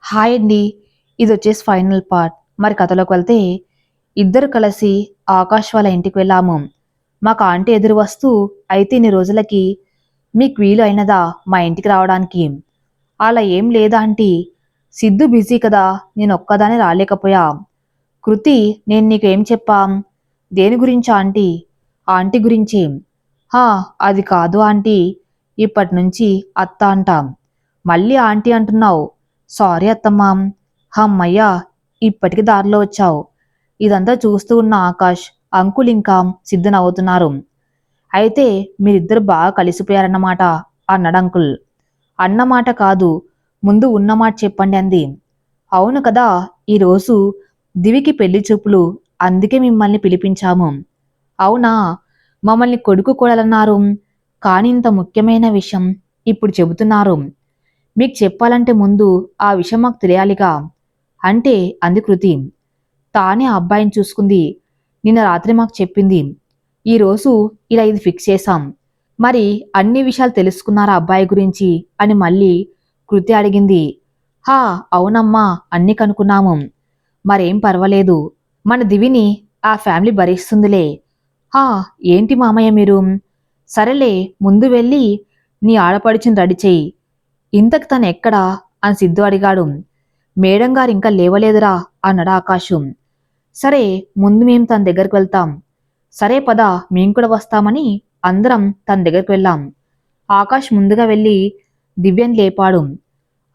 Hi అండి. ఇదొచ్చేసి final part. మరి కథలోకి వెళ్తే ఇద్దరు కలిసి ఆకాష్ వాళ్ళ ఇంటికి వెళ్ళాము. మాకు ఆంటీ ఎదురు వస్తూ అయితే ఇన్ని రోజులకి మీకు వీలు అయినదా మా ఇంటికి రావడానికి? అలా ఏం లేదా ఆంటీ. సిద్ధు బిజీ కదా, నేను ఒక్కదానే రాలేకపోయా. కృతి నేను నీకు ఏం చెప్పాం? దేని గురించి ఆంటీ? ఆంటీ గురించి. హా, అది కాదు ఆంటీ. ఇప్పటి నుంచి అత్త అంటాం. మళ్ళీ ఆంటీ అంటున్నావు. సారీ అత్తమ్మా. హమ్మయ్యా, ఇప్పటికి దారిలో వచ్చావు. ఇదంతా చూస్తూ ఉన్న ఆకాష్, అంకుల్ ఇంకా సిద్ధు నవ్వుతున్నారు. అయితే మీరిద్దరు బాగా కలిసిపోయారన్నమాట అన్నాడు అంకుల్. అన్నమాట కాదు, ముందు ఉన్నమాట చెప్పండి అంది. అవును కదా, ఈరోజు దివికి పెళ్లి చూపులు, అందుకే మిమ్మల్ని పిలిపించాము. అవునా, మమ్మల్ని కొడుకు కోడలన్నారు. కానీ ఇంత ముఖ్యమైన విషయం ఇప్పుడు చెబుతున్నారు. మీకు చెప్పాలంటే ముందు ఆ విషయం మాకు తెలియాలిగా అంటే అంది కృతి. తానే ఆ అబ్బాయిని చూసుకుంది. నిన్న రాత్రి మాకు చెప్పింది. ఈరోజు ఇలా ఇది ఫిక్స్ చేశాం. మరి అన్ని విషయాలు తెలుసుకున్నారా అబ్బాయి గురించి అని మళ్ళీ కృతి అడిగింది. హా, అవునమ్మా, అన్ని కనుక్కున్నాము. మరేం పర్వాలేదు, మన దివిని ఆ ఫ్యామిలీ భరిస్తుందిలే. హా, ఏంటి మామయ్య మీరు? సరేలే, ముందు వెళ్ళి నీ ఆడపడిచిని రెడీ చెయ్యి. ఇంతకు తను ఎక్కడా అని సిద్ధు అడిగాడు. మేడం గారు ఇంకా లేవలేదురా అన్నాడు ఆకాశం. సరే, ముందు మేం తన దగ్గరికి వెళ్తాం. సరే పద, మేం కూడా వస్తామని అందరం తన దగ్గరికి వెళ్ళాం. ఆకాష్ ముందుగా వెళ్ళి దివ్యని లేపాడు.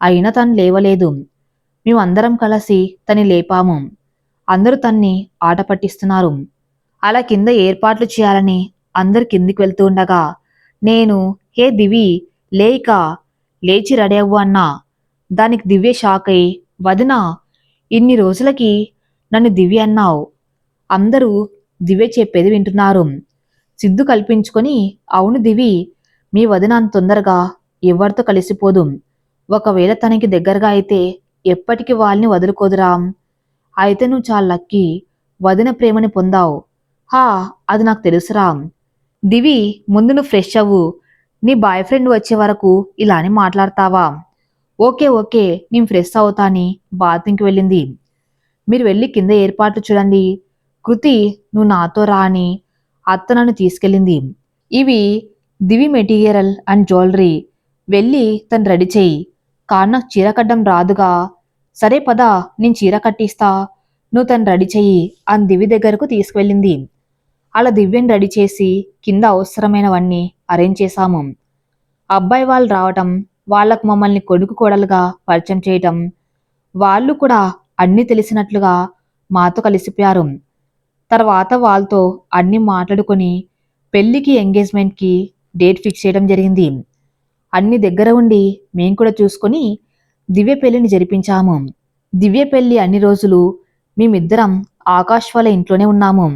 అయినా తను లేవలేదు. మేమందరం కలిసి తని లేపాము. అందరూ తన్ని ఆట పట్టిస్తున్నారు. అలా కింద ఏర్పాట్లు చేయాలని అందరు కిందికి వెళ్తూ ఉండగా నేను, హే దివి, లేక లేచి రెడీ అవ్వు అన్నా. దానికి దివ్య షాక్ అయి, వదినా, ఇన్ని రోజులకి నన్ను దివ్య అన్నావు. అందరూ దివ్య చెప్పేది వింటున్నారు. సిద్ధు కల్పించుకొని, అవును దివి, మీ వదిన అంత తొందరగా ఎవరితో కలిసిపోదు. ఒకవేళ తనకి దగ్గరగా అయితే ఎప్పటికీ వాళ్ళని వదులుకోదురా. అయితే నువ్వు చాలా లక్కీ, వదిన ప్రేమని పొందావు. హా, అది నాకు తెలుసురా. దివి, ముందు నువ్వు ఫ్రెష్ అవ్వు. నీ బాయ్ ఫ్రెండ్ వచ్చే వరకు ఇలానే మాట్లాడతావా? ఓకే ఓకే, నేను ఫ్రెష్ అవుతాని బాత్రూంకి వెళ్ళింది. మీరు వెళ్ళి కింద ఏర్పాట్లు చూడండి. కృతి, నువ్వు నాతో రా అని అత్త నన్ను తీసుకెళ్ళింది. ఇవి దివి మెటీరియల్ అండ్ జ్యువెలరీ. వెళ్ళి తను రెడీ చెయ్యి. కానీ నాకు చీర కట్టడం రాదుగా. సరే పద, నేను చీర కట్టిస్తా. నువ్వు తను రెడీ చెయ్యి అని దివి దగ్గరకు తీసుకువెళ్ళింది. అలా దివ్యని రెడీ చేసి కింద అవసరమైనవన్నీ అరేంజ్ చేశాము. అబ్బాయి వాళ్ళు రావటం, వాళ్ళకు మమ్మల్ని కొడుకు కోడలుగా పరిచయం చేయటం, వాళ్ళు కూడా అన్నీ తెలిసినట్లుగా మాతో కలిసిపోయారు. తర్వాత వాళ్ళతో అన్నీ మాట్లాడుకొని పెళ్లికి ఎంగేజ్మెంట్కి డేట్ ఫిక్స్ చేయడం జరిగింది. అన్ని దగ్గర ఉండి మేం కూడా చూసుకొని దివ్య పెళ్లిని జరిపించాము. దివ్య పెళ్లి అన్ని రోజులు మేమిద్దరం ఆకాష్ వాళ్ళ ఇంట్లోనే ఉన్నాము.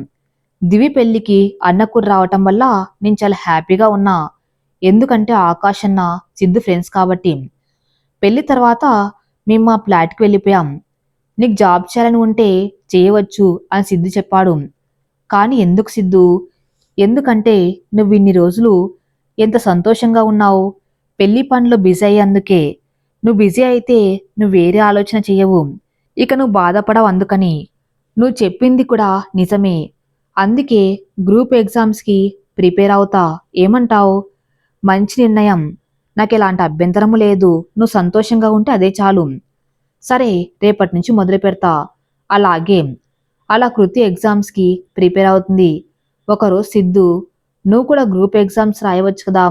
దివి పెళ్లికి అన్న కూడా రావటం వల్ల నేను చాలా హ్యాపీగా ఉన్నా. ఎందుకంటే ఆకాష్ అన్న సిద్ధు ఫ్రెండ్స్ కాబట్టి. పెళ్లి తర్వాత మేము మా ఫ్లాట్కి వెళ్ళిపోయాం. నీకు జాబ్ చేయాలని ఉంటే చేయవచ్చు అని సిద్ధు చెప్పాడు. కానీ ఎందుకు సిద్ధు? ఎందుకంటే నువ్వు ఇన్ని రోజులు ఎంత సంతోషంగా ఉన్నావు. పెళ్లి పనిలో బిజీ అయ్యేందుకే. నువ్వు బిజీ అయితే నువ్వు వేరే ఆలోచన చెయ్యవు. ఇక నువ్వు బాధపడవు అందుకని. నువ్వు చెప్పింది కూడా నిజమే. అందుకే గ్రూప్ ఎగ్జామ్స్కి ప్రిపేర్ అవుతా. ఏమంటావు? మంచి నిర్ణయం. నాకు ఎలాంటి అభ్యంతరము లేదు. నువ్వు సంతోషంగా ఉంటే అదే చాలు. సరే, రేపటి నుంచి మొదలు పెడతా. అలాగే. అలా కృతి ఎగ్జామ్స్కి ప్రిపేర్ అవుతుంది. ఒకరోజు సిద్ధు, నువ్వు కూడా గ్రూప్ ఎగ్జామ్స్ రాయవచ్చు కదా.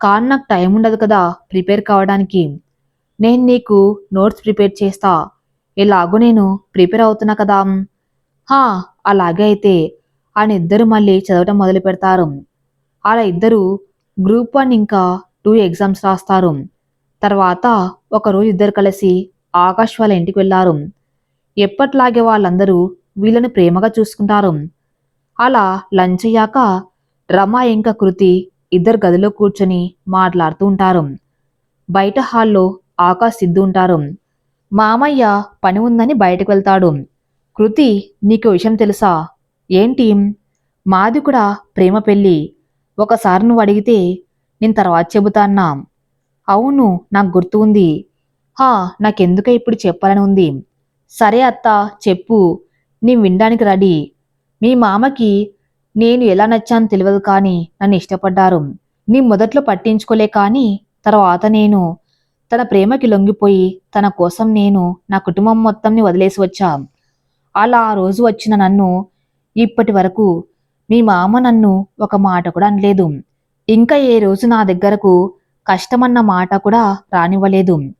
కానీ నాకు టైం ఉండదు కదా ప్రిపేర్ కావడానికి. నేను నీకు నోట్స్ ప్రిపేర్ చేస్తా. ఎలాగో నేను ప్రిపేర్ అవుతున్నా కదా. హా, అలాగే అయితే అని ఇద్దరు మళ్ళీ చదవటం మొదలు పెడతారు. అలా ఇద్దరు గ్రూప్ 1 ఇంకా 2 ఎగ్జామ్స్ రాస్తారు. తర్వాత ఒకరోజు ఇద్దరు కలిసి ఆకాష్ వాళ్ళ ఇంటికి వెళ్లారు. ఎప్పట్లాగే వాళ్ళందరూ వీళ్ళని ప్రేమగా చూసుకుంటారు. అలా లంచ్ అయ్యాక రమ ఇంకా కృతి ఇద్దరు గదిలో కూర్చొని మాట్లాడుతూ ఉంటారు. బయట హాల్లో ఆకాష్ సిద్ధు ఉంటారు. మామయ్య పని ఉందని బయటకు వెళ్తాడు. కృతి, నీకు విషయం తెలుసా? ఏంటి? మాది కూడా ప్రేమ పెళ్ళి. ఒకసారి నువ్వు అడిగితే నేను తర్వాత చెబుతాన్నా. అవును, నాకు గుర్తు ఉంది. హా, నాకెందుకే ఇప్పుడు చెప్పాలని ఉంది. సరే అత్త, చెప్పు. నీ వినడానికి రెడీ. మీ మామకి నేను ఎలా నచ్చాను తెలియదు కానీ నన్ను ఇష్టపడ్డారు. నీ మొదట్లో పట్టించుకోలే కానీ తర్వాత నేను తన ప్రేమకి లొంగిపోయి తన కోసం నేను నా కుటుంబం మొత్తంని వదిలేసి వచ్చా. అలా ఆ రోజు వచ్చిన నన్ను ఇప్పటి వరకు మీ మామ నన్ను ఒక మాట కూడా అనలేదు. ఇంకా ఏ రోజు నా దగ్గరకు కష్టమన్న మాట కూడా రానివ్వలేదు.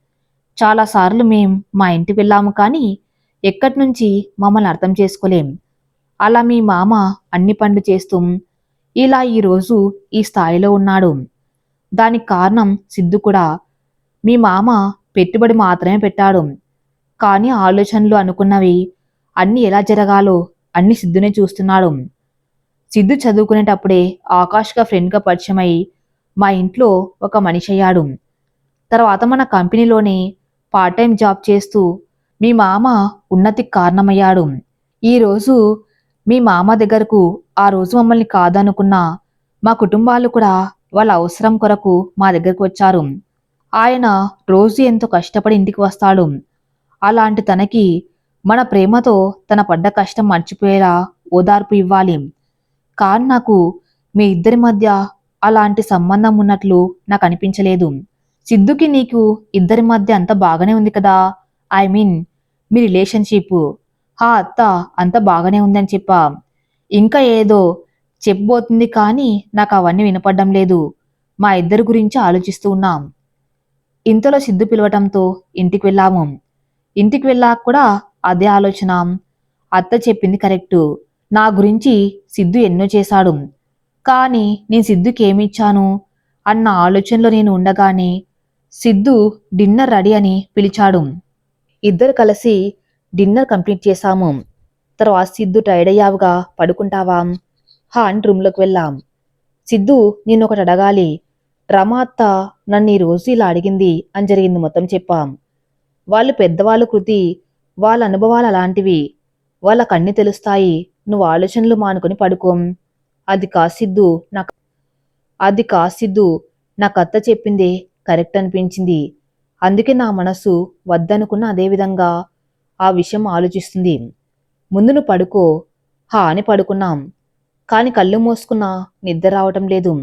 చాలాసార్లు మేం మా ఇంటికి వెళ్ళాము కానీ ఎక్కడి నుంచి మమ్మల్ని అర్థం చేసుకోలేం. అలా మీ మామ అన్ని పనులు చేస్తూ ఇలా ఈరోజు ఈ స్థాయిలో ఉన్నాడు. దానికి కారణం సిద్ధు కూడా. మీ మామ పెట్టుబడి మాత్రమే పెట్టాడు. కానీ ఆలోచనలు అనుకున్నవి అన్ని ఎలా జరగాలో అన్ని సిద్ధునే చూస్తున్నాడు. సిద్ధు చదువుకునేటప్పుడే ఆకాష్గా ఫ్రెండ్గా పరిచయమై మా ఇంట్లో ఒక మనిషి అయ్యాడు. తర్వాత మన కంపెనీలోనే పార్ట్ టైం జాబ్ చేస్తూ మీ మామ ఉన్నతికి కారణమయ్యాడు. ఈరోజు మీ మామ దగ్గరకు ఆ రోజు మమ్మల్ని కాదనుకున్న మా కుటుంబాలు కూడా వాళ్ళ అవసరం కొరకు మా దగ్గరకు వచ్చారు. ఆయన రోజు ఎంతో కష్టపడి ఇంటికి వస్తాడు. అలాంటి తనకి మన ప్రేమతో తన పడ్డ కష్టం మర్చిపోయేలా ఓదార్పు ఇవ్వాలి. కానీ నాకు మీ ఇద్దరి మధ్య అలాంటి సంబంధం ఉన్నట్లు నాకు అనిపించలేదు. సిద్ధుకి నీకు ఇద్దరి మధ్య అంత బాగానే ఉంది కదా. I mean me relationship. హా అత్త, అంత బాగానే ఉందని చెప్పా. ఇంకా ఏదో చెప్పబోతుంది కానీ నాకు అవన్నీ వినపడ్డం లేదు. మా ఇద్దరి గురించి ఆలోచిస్తూ ఉన్నాం. ఇంతలో సిద్ధు పిలవటంతో ఇంటికి వెళ్ళాము. ఇంటికి వెళ్ళాక కూడా అదే ఆలోచన. అత్త చెప్పింది కరెక్టు. నా గురించి సిద్ధు ఎన్నో చేశాడు. కానీ నేను సిద్ధుకి ఏమిచ్చాను అన్న ఆలోచనలో నేను ఉండగానే సిద్ధు డిన్నర్ రెడీ అని పిలిచాడు. ఇద్దరు కలిసి డిన్నర్ కంప్లీట్ చేశాము. తర్వాత సిద్ధు టైర్డ్ అయ్యావుగా, పడుకుంటావా హా అని రూమ్లోకి వెళ్ళాం. సిద్ధు, నేనొకటి అడగాలి. రమ అత్త నన్ను ఈ రోజు ఇలా అడిగింది అని జరిగింది మొత్తం చెప్పాం. వాళ్ళు పెద్దవాళ్ళు కృతి, వాళ్ళ అనుభవాలు అలాంటివి. వాళ్ళకన్నీ తెలుస్తాయి. నువ్వు ఆలోచనలు మానుకొని పడుకోం. అది కాసిద్దు నాకు అది కాసిద్దు నాకు అత్త చెప్పిందే కరెక్ట్ అనిపించింది. అందుకే నా మనసు వద్దనుకున్న అదేవిధంగా ఆ విషయం ఆలోచిస్తుంది. ముందు నువ్వు పడుకో. హా అని పడుకున్నాం. కాని కళ్ళు మూసుకున్నా నిద్ర రావటం లేదు.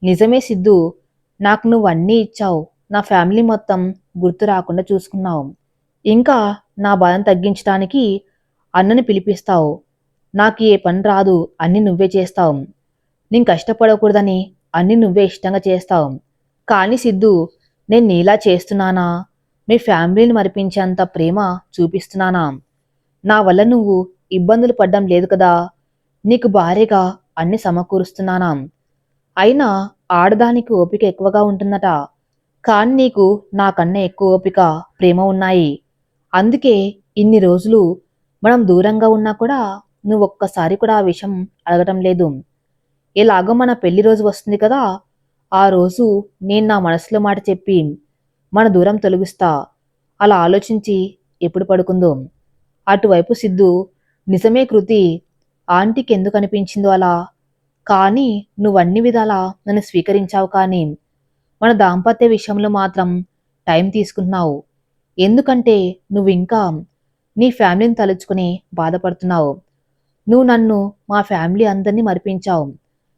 నిజమే సిద్ధు, నాకు నువ్వు అన్నీ ఇచ్చావు. నా ఫ్యామిలీ మొత్తం గుర్తు రాకుండా చూసుకున్నావు. ఇంకా నా బాధను తగ్గించడానికి అన్నని పిలిపిస్తావు. నాకు ఏ పని రాదు, అన్నీ నువ్వే చేస్తావు. నేను కష్టపడకూడదని అన్నీ నువ్వే ఇష్టంగా చేస్తావు. కానీ సిద్ధు, నేను నీలా చేస్తున్నానా? మీ ఫ్యామిలీని మరిపించేంత ప్రేమ చూపిస్తున్నానా? నా వల్ల నువ్వు ఇబ్బందులు పడ్డం లేదు కదా. నీకు భార్యగా అన్ని సమకూరుస్తున్నానా? అయినా ఆడదానికి ఓపిక ఎక్కువగా ఉంటుందట. కాని నీకు నాకన్నా ఎక్కువ ఓపిక, ప్రేమ ఉన్నాయి. అందుకే ఇన్ని రోజులు మనం దూరంగా ఉన్నా కూడా నువ్వొక్కసారి కూడా ఆ విషయం అడగటం లేదు. ఎలాగో మన పెళ్లి రోజు వస్తుంది కదా, ఆ రోజు నేను నా మనసులో మాట చెప్పి మన దూరం తొలగిస్తా. అలా ఆలోచించి ఎప్పుడు పడుకుందో. అటువైపు సిద్ధు, నిజమే కృతి, ఆంటీకి ఎందుకు అనిపించిందో అలా. కానీ నువ్వన్ని విధాలా నన్ను స్వీకరించావు. కానీ మన దాంపత్య విషయంలో మాత్రం టైం తీసుకుంటున్నావు. ఎందుకంటే నువ్వు ఇంకా నీ ఫ్యామిలీని తలుచుకుని బాధపడుతున్నావు. నువ్వు నన్ను, మా ఫ్యామిలీ అందరినీ మరిపించావు.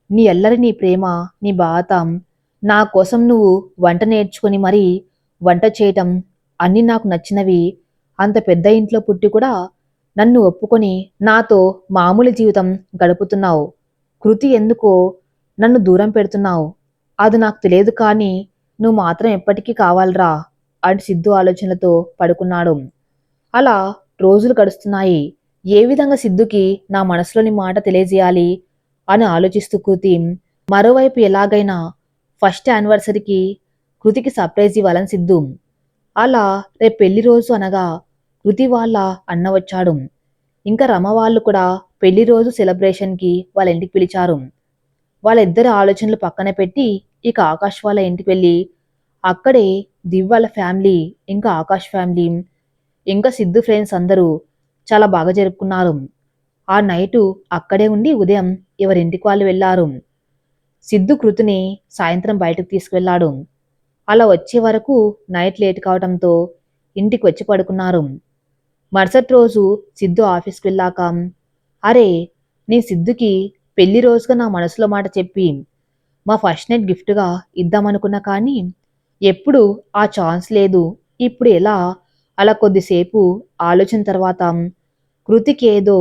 నీ అల్లరి, నీ ప్రేమ, నీ బాధ, నా కోసం నువ్వు వంట నేర్చుకుని మరీ వంట చేయటం అన్నీ నాకు నచ్చినవి. అంత పెద్ద ఇంట్లో పుట్టి కూడా నన్ను ఒప్పుకొని నాతో మామూలు జీవితం గడుపుతున్నావు. కృతి, ఎందుకో నన్ను దూరం పెడుతున్నావు. అది నాకు తెలియదు కానీ నువ్వు మాత్రం ఎప్పటికీ కావాలరా అని సిద్ధు ఆలోచనలతో పడుకున్నాడు. అలా రోజులు గడుస్తున్నాయి. ఏ విధంగా సిద్ధుకి నా మనసులోని మాట తెలియజేయాలి అని ఆలోచిస్తూ కృతి మరోవైపు ఎలాగైనా ఫస్ట్ యానివర్సరీకి కృతికి సర్ప్రైజ్ ఇవ్వాలని సిద్ధు. అలా రేపు పెళ్లి రోజు అనగా కృతి వాళ్ళ అన్న వచ్చాడు. ఇంకా రమ వాళ్ళు కూడా పెళ్లి రోజు సెలబ్రేషన్కి వాళ్ళ ఇంటికి పిలిచారు. వాళ్ళిద్దరి ఆలోచనలు పక్కన పెట్టి ఇక ఆకాష్ వాళ్ళ ఇంటికి వెళ్ళి అక్కడే దివ్ వాళ్ళ ఫ్యామిలీ, ఇంకా ఆకాష్ ఫ్యామిలీ, ఇంకా సిద్ధు ఫ్రెండ్స్ అందరూ చాలా బాగా జరుపుకున్నారు. ఆ నైటు అక్కడే ఉండి ఉదయం ఎవరింటికి వాళ్ళు వెళ్లారు. సిద్ధు కృతిని సాయంత్రం బయటకు తీసుకువెళ్ళాడు. అలా వచ్చే వరకు నైట్ లేట్ కావడంతో ఇంటికి వచ్చి పడుకున్నారు. మరుసటి రోజు సిద్ధు ఆఫీస్కి వెళ్ళాక, అరే, నీ సిద్ధుకి పెళ్లి రోజుగా నా మనసులో మాట చెప్పి మా ఫస్ట్ నైట్ గిఫ్ట్గా ఇద్దామనుకున్నా కానీ ఎప్పుడు ఆ ఛాన్స్ లేదు. ఇప్పుడు ఎలా? అలా కొద్దిసేపు ఆలోచన తర్వాత కృతికి ఏదో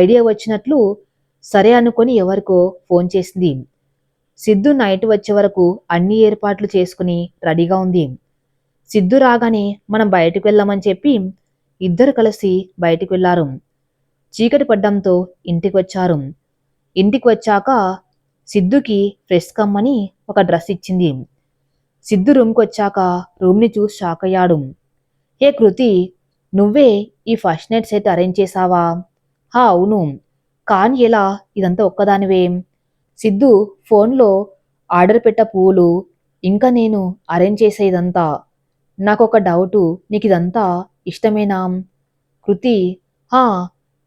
ఐడియా వచ్చినట్లు సరే అనుకొని ఎవరికో ఫోన్ చేసింది. సిద్ధు నైట్ వచ్చే వరకు అన్ని ఏర్పాట్లు చేసుకుని రెడీగా ఉంది. సిద్ధు రాగానే మనం బయటకు వెళ్దామని చెప్పి ఇద్దరు కలిసి బయటికి వెళ్లారు. చీకటి పడ్డంతో ఇంటికి వచ్చారు. ఇంటికి వచ్చాక సిద్ధుకి ఫ్రెష్ కమ్మని ఒక డ్రెస్ ఇచ్చింది. సిద్ధు రూమ్కి వచ్చాక రూమ్ని చూసి షాక్ అయ్యాడు. హే కృతి, నువ్వే ఈ ఫస్ట్ నైట్ సెట్ అరేంజ్ చేసావా? హా అవును, కానీ ఎలా? ఇదంతా ఒక్కదానివే? సిద్ధు ఫోన్లో ఆర్డర్ పెట్ట పువ్వులు ఇంకా నేను అరేంజ్ చేసే ఇదంతా. నాకొక డౌటు, నీకు ఇదంతా ఇష్టమేనా? కృతి, హా,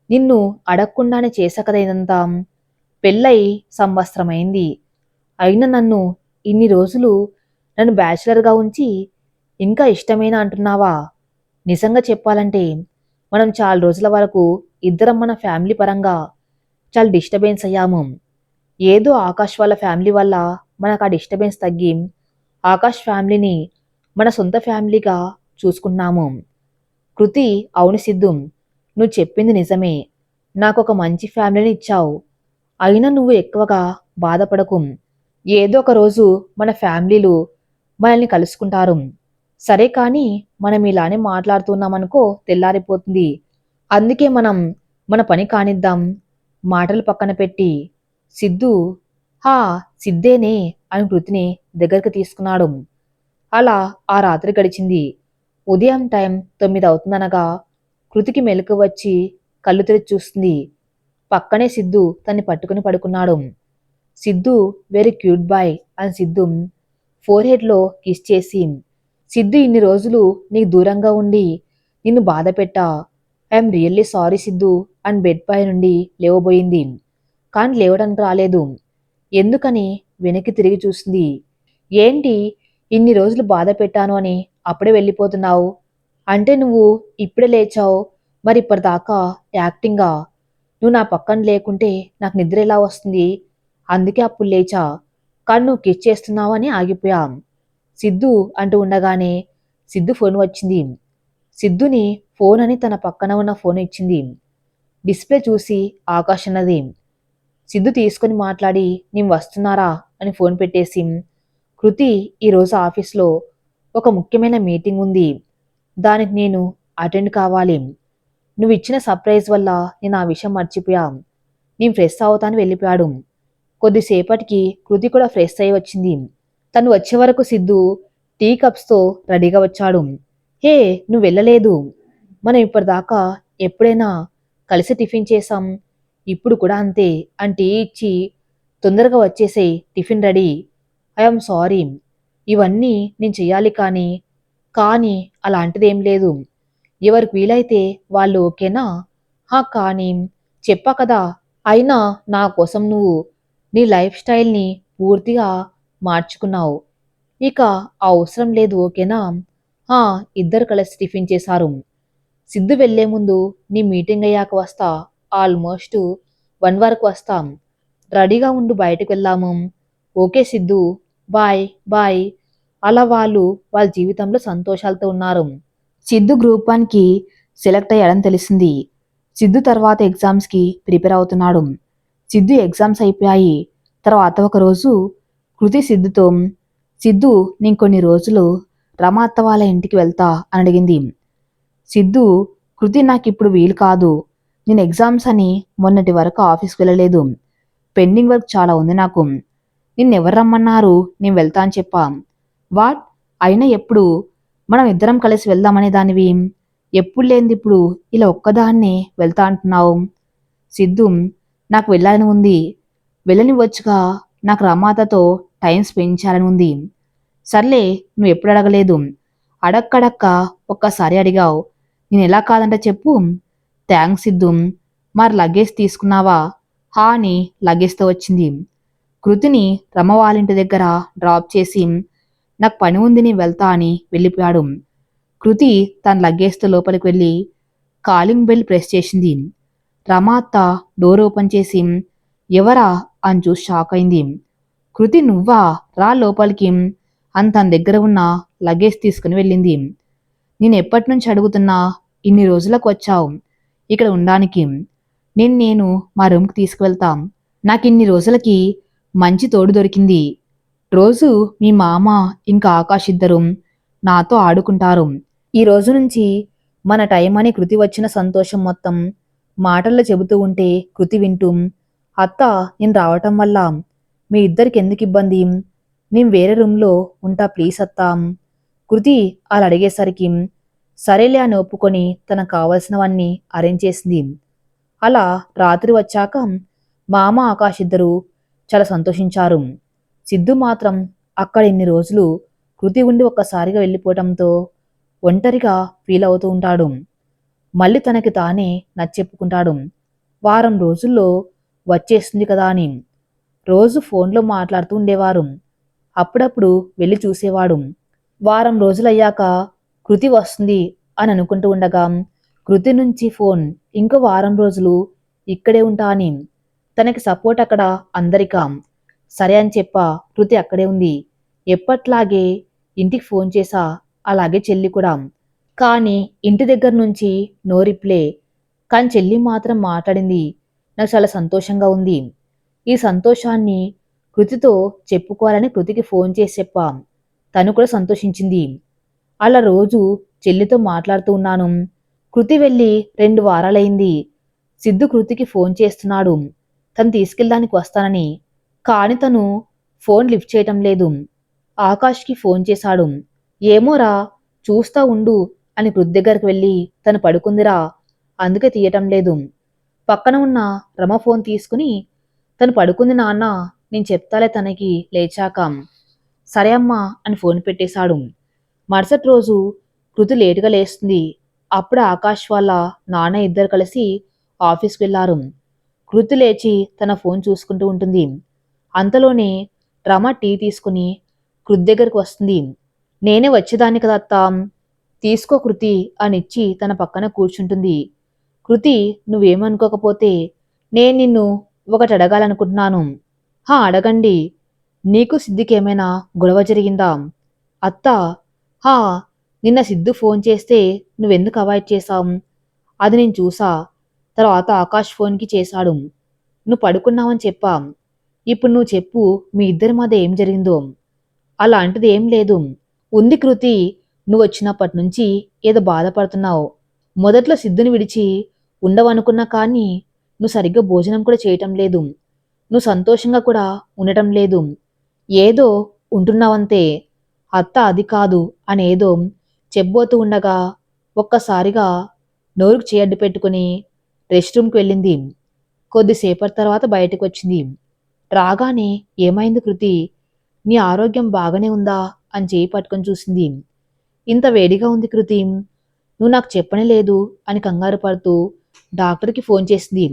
నిన్ను అడగకుండానే చేశా కదా ఇదంతా. పెళ్ళై సంవత్సరమైంది. అయినా నన్ను ఇన్ని రోజులు నన్ను బ్యాచిలర్గా ఉంచి ఇంకా ఇష్టమేనా అంటున్నావా? నిజంగా చెప్పాలంటే మనం చాలా రోజుల వరకు ఇద్దరం మన ఫ్యామిలీ పరంగా చాలా డిస్టర్బెన్స్ అయ్యాము. ఏదో ఆకాష్ వాళ్ళ ఫ్యామిలీ వల్ల మనకు ఆ డిస్టర్బెన్స్ తగ్గి ఆకాష్ ఫ్యామిలీని మన సొంత ఫ్యామిలీగా చూసుకున్నాము. కృతి, అవును సిద్ధు, నువ్వు చెప్పింది నిజమే. నాకు ఒక మంచి ఫ్యామిలీని ఇచ్చావు. అయినా నువ్వు ఎక్కువగా బాధపడకు. ఏదో ఒక రోజు మన ఫ్యామిలీలు మనల్ని కలుసుకుంటారు. సరే కానీ మనం ఇలానే మాట్లాడుతున్నామనుకో తెల్లారిపోతుంది. అందుకే మనం మన పని కానిద్దాం. మాటలు పక్కన పెట్టి సిద్ధు, హా, సిద్ధేనే అని కృతిని దగ్గరికి తీసుకున్నాడు. అలా ఆ రాత్రి గడిచింది. ఉదయం టైం 9 అవుతుందనగా కృతికి మెలకు వచ్చి కళ్ళు తెరిచి చూస్తుంది. పక్కనే సిద్ధు తన్ని పట్టుకుని పడుకున్నాడు. సిద్ధు, వెరీ క్యూట్ బాయ్ అని సిద్ధు ఫోర్ హెడ్లో కిస్ చేసి, సిద్ధు, ఇన్ని రోజులు నీకు దూరంగా ఉండి నిన్ను బాధ పెట్టా. ఐఎమ్ రియల్లీ సారీ సిద్ధు అని బెడ్ పై నుండి లేవబోయింది. కానీ లేవడానికి రాలేదు. ఎందుకని వెనక్కి తిరిగి చూస్తుంది. ఏంటి, ఇన్ని రోజులు బాధ పెట్టాను అని అప్పుడే వెళ్ళిపోతున్నావు? అంటే నువ్వు ఇప్పుడే లేచావు, మరి ఇప్పటిదాకా యాక్టింగా? నువ్వు నా పక్కన లేకుంటే నాకు నిద్ర ఎలా వస్తుంది? అందుకే అప్పుడు లేచా. కానీ నువ్వు కిస్ చేస్తున్నావు అని ఆగిపోయా. సిద్ధు అంటూ ఉండగానే సిద్ధు ఫోన్ వచ్చింది. సిద్ధుని ఫోన్ అని తన పక్కన ఉన్న ఫోన్ ఇచ్చింది. డిస్ప్లే చూసి ఆకాష్ అన్నది. సిద్ధు తీసుకుని మాట్లాడి, నేను వస్తున్నారా అని ఫోన్ పెట్టేసి, కృతి, ఈరోజు ఆఫీస్లో ఒక ముఖ్యమైన మీటింగ్ ఉంది. దానికి నేను అటెండ్ కావాలి. నువ్వు ఇచ్చిన సర్ప్రైజ్ వల్ల నేను ఆ విషయం మర్చిపోయా. నేను ఫ్రెష్ అవుతాను వెళ్ళిపోయాడు. కొద్దిసేపటికి కృతి కూడా ఫ్రెష్ అయి వచ్చింది. తను వచ్చే వరకు సిద్ధు టీ కప్స్తో రెడీగా వచ్చాడు. హే, నువ్వు వెళ్ళలేదు. మనం ఇప్పటిదాకా ఎప్పుడైనా కలిసి టిఫిన్ చేసాం. ఇప్పుడు కూడా అంతే అని టీ ఇచ్చి, తొందరగా వచ్చేసే, టిఫిన్ రెడీ. ఐఎమ్ సారీ, ఇవన్నీ నేను చెయ్యాలి కానీ అలాంటిదేం లేదు. ఎవరికి వీలైతే వాళ్ళు ఓకేనా? హా, కానీ చెప్పా కదా. అయినా నా కోసం నువ్వు నీ లైఫ్ స్టైల్ని పూర్తిగా మార్చుకున్నావు. ఇక ఆ అవసరం లేదు, ఓకేనా? హా, ఇద్దరు కలిసి టిఫిన్ చేశారు. సిద్ధు వెళ్లే ముందు, నీ మీటింగ్ అయ్యాక వస్తా, ఆల్మోస్ట్ 1 వరకు వస్తాం. రెడీగా ఉండు, బయటకు వెళ్దాము. Okay Siddhu, bye bye. అలా వాళ్ళు వాళ్ళ జీవితంలో సంతోషాలతో ఉన్నారు. సిద్ధు గ్రూప్ 1కి సెలెక్ట్ అయ్యాడని తెలిసింది. సిద్ధు తర్వాత ఎగ్జామ్స్కి ప్రిపేర్ అవుతున్నాడు. సిద్ధు ఎగ్జామ్స్ అయిపోయాయి. తర్వాత ఒకరోజు కృతి సిద్ధుతో, సిద్ధు, నేను కొన్ని రోజులు రమ అత్త వాళ్ళ ఇంటికి వెళ్తా అని అడిగింది. సిద్ధు, కృతి, నాకు ఇప్పుడు వీలు కాదు. నేను ఎగ్జామ్స్ అని మొన్నటి వరకు ఆఫీస్కి వెళ్ళలేదు. పెండింగ్ వర్క్ చాలా ఉంది నాకు. నిన్నెవరు రమ్మన్నారు? నేను వెళ్తా అని చెప్పా. వాట్? అయినా ఎప్పుడు మనం ఇద్దరం కలిసి వెళ్దామనే దానివి. ఎప్పుడు లేనిది ఇప్పుడు ఇలా ఒక్కదాన్నే వెళ్తా అంటున్నావు. సిద్ధు, నాకు వెళ్ళాలని ఉంది. వెళ్ళనివ్వచ్చుగా. నాకు రమాతతో టైం స్పెండ్ చేయాలని ఉంది. సర్లే, నువ్వు ఎప్పుడు అడగలేదు. అడక్కడక్క ఒక్కసారి అడిగావు. నేను ఎలా కాదంటే చెప్పు. థ్యాంక్స్ సిద్ధు. మరి లగేజ్ తీసుకున్నావా? హా అని లగేజ్తో వచ్చింది. కృతిని రమ వాళ్ళింటి దగ్గర డ్రాప్ చేసి, నాకు పని ఉంది, నేను వెళ్తా అని వెళ్ళిపోయాడు. కృతి తన లగేజ్తో లోపలికి వెళ్ళి కాలింగ్ బెల్ ప్రెస్ చేసింది. రమ అత్త డోర్ ఓపెన్ చేసి ఎవరా అని చూసి షాక్ అయింది. కృతి నువ్వా, రా లోపలికి అని తన దగ్గర ఉన్న లగేజ్ తీసుకుని వెళ్ళింది. నేను ఎప్పటి నుంచి అడుగుతున్నా, ఇన్ని రోజులకు వచ్చావు ఇక్కడ ఉండడానికి, నేను మా రూమ్కి తీసుకువెళ్తాం. నాకు ఇన్ని రోజులకి మంచి తోడు దొరికింది. రోజు మీ మామ ఇంకా ఆకాష్ ఇద్దరు నాతో ఆడుకుంటారు. ఈ రోజు నుంచి మన టైం అని కృతి వచ్చిన సంతోషం మొత్తం మాటల్లో చెబుతూ ఉంటే కృతి వింటూ, అత్త నేను రావటం వల్ల మీ ఇద్దరికి ఎందుకు ఇబ్బంది, నేను వేరే రూమ్లో ఉంటా ప్లీజ్ అత్తా. కృతి అలా అడిగేసరికి సరేలే అని ఒప్పుకొని తనకు కావలసినవన్నీ అరేంజ్ చేసింది. అలా రాత్రి వచ్చాక మామ ఆకాష్ ఇద్దరు చాలా సంతోషించారు. సిద్ధు మాత్రం అక్కడ ఇన్ని రోజులు కృతి ఉండి ఒక్కసారిగా వెళ్ళిపోవటంతో ఒంటరిగా ఫీల్ అవుతూ ఉంటాడు. మళ్ళీ తనకి తానే నచ్చెప్పుకుంటాడు. వారం రోజుల్లో వచ్చేస్తుంది కదా అని రోజు ఫోన్లో మాట్లాడుతూ ఉండేవారు. అప్పుడప్పుడు వెళ్ళి చూసేవాడు. వారం రోజులయ్యాక కృతి వస్తుంది అని అనుకుంటూ ఉండగా కృతి నుంచి ఫోన్ ఇంకో వారం రోజులు ఇక్కడే ఉంటా అని. తనకి సపోర్ట్ అక్కడ అందరికా. సరే అని చెప్పా కృతి అక్కడే ఉంది. ఎప్పట్లాగే ఇంటికి ఫోన్ చేసా, అలాగే చెల్లి కూడా. కానీ ఇంటి దగ్గర నుంచి నో రిప్లే. కానీ చెల్లి మాత్రం మాట్లాడింది. నాకు చాలా సంతోషంగా ఉంది. ఈ సంతోషాన్ని కృతితో చెప్పుకోవాలని కృతికి ఫోన్ చేసి చెప్పా. తను కూడా సంతోషించింది. అలా రోజు చెల్లితో మాట్లాడుతూ ఉన్నాను. కృతి వెళ్ళి 2 వారాలైంది. సిద్ధు కృతికి ఫోన్ చేస్తున్నాడు తను తీసుకెళ్ళడానికి వస్తానని. కాని తను ఫోన్ లిఫ్ట్ చేయటం లేదు. ఆకాష్కి ఫోన్ చేశాడు. ఏమోరా చూస్తా ఉండు అని కృతి దగ్గరికి వెళ్ళి తను పడుకుందిరా, అందుకే తీయటం లేదు. పక్కన ఉన్న రమ ఫోన్ తీసుకుని తను పడుకుంది నాన్న, నేను చెప్తాలే తనకి లేచాక. సరే అమ్మా అని ఫోన్ పెట్టేశాడు. మరుసటి రోజు కృతి లేటుగా లేస్తుంది. అప్పుడు ఆకాష్ వాళ్ళ నాన్న ఇద్దరు కలిసి ఆఫీస్కి వెళ్లారు. కృతి లేచి తన ఫోన్ చూసుకుంటూ ఉంటుంది. అంతలోనే రమ టీ తీసుకుని కృతి దగ్గరికి వస్తుంది. నేనే వచ్చేదాన్ని కదా అత్తా, తీసుకో కృతి అనిచ్చి తన పక్కన కూర్చుంటుంది. కృతి నువ్వేమనుకోకపోతే నేను నిన్ను ఒకటి అడగాలనుకుంటున్నాను. హా అడగండి. నీకు సిద్ధికేమైనా గొడవ జరిగిందా? అత్తా హా, నిన్న సిద్ధు ఫోన్ చేస్తే నువ్వెందుకు అవాయిడ్ చేశావు? అది నేను చూసా. తర్వాత ఆకాష్ ఫోన్కి చేశాడు. నువ్వు పడుకున్నావని చెప్పా. ఇప్పుడు నువ్వు చెప్పు, మీ ఇద్దరి మధ్య ఏం జరిగిందో. అలాంటిది ఏం లేదు. ఉంది కృతి, నువ్వు వచ్చినప్పటి నుంచి ఏదో బాధపడుతున్నావు. మొదట్లో సిద్ధుని విడిచి ఉండవనుకున్నా కానీ నువ్వు సరిగ్గా భోజనం కూడా చేయటం లేదు. నువ్వు సంతోషంగా కూడా ఉండటం లేదు. ఏదో ఉంటున్నావంతే. అత్త అది కాదు అనేదో చెబ్బోతూ ఉండగా ఒక్కసారిగా నోరుకు చేయడ్డు పెట్టుకుని రెస్ట్ రూమ్కి వెళ్ళింది. కొద్దిసేపటి తర్వాత బయటకు వచ్చింది. రాగానే ఏమైంది కృతి, నీ ఆరోగ్యం బాగానే ఉందా అని చేయి పట్టుకొని చూసింది. ఇంత వేడిగా ఉంది కృతి, నువ్వు నాకు చెప్పనే లేదు అని కంగారు పడుతూ డాక్టర్కి ఫోన్ చేసింది.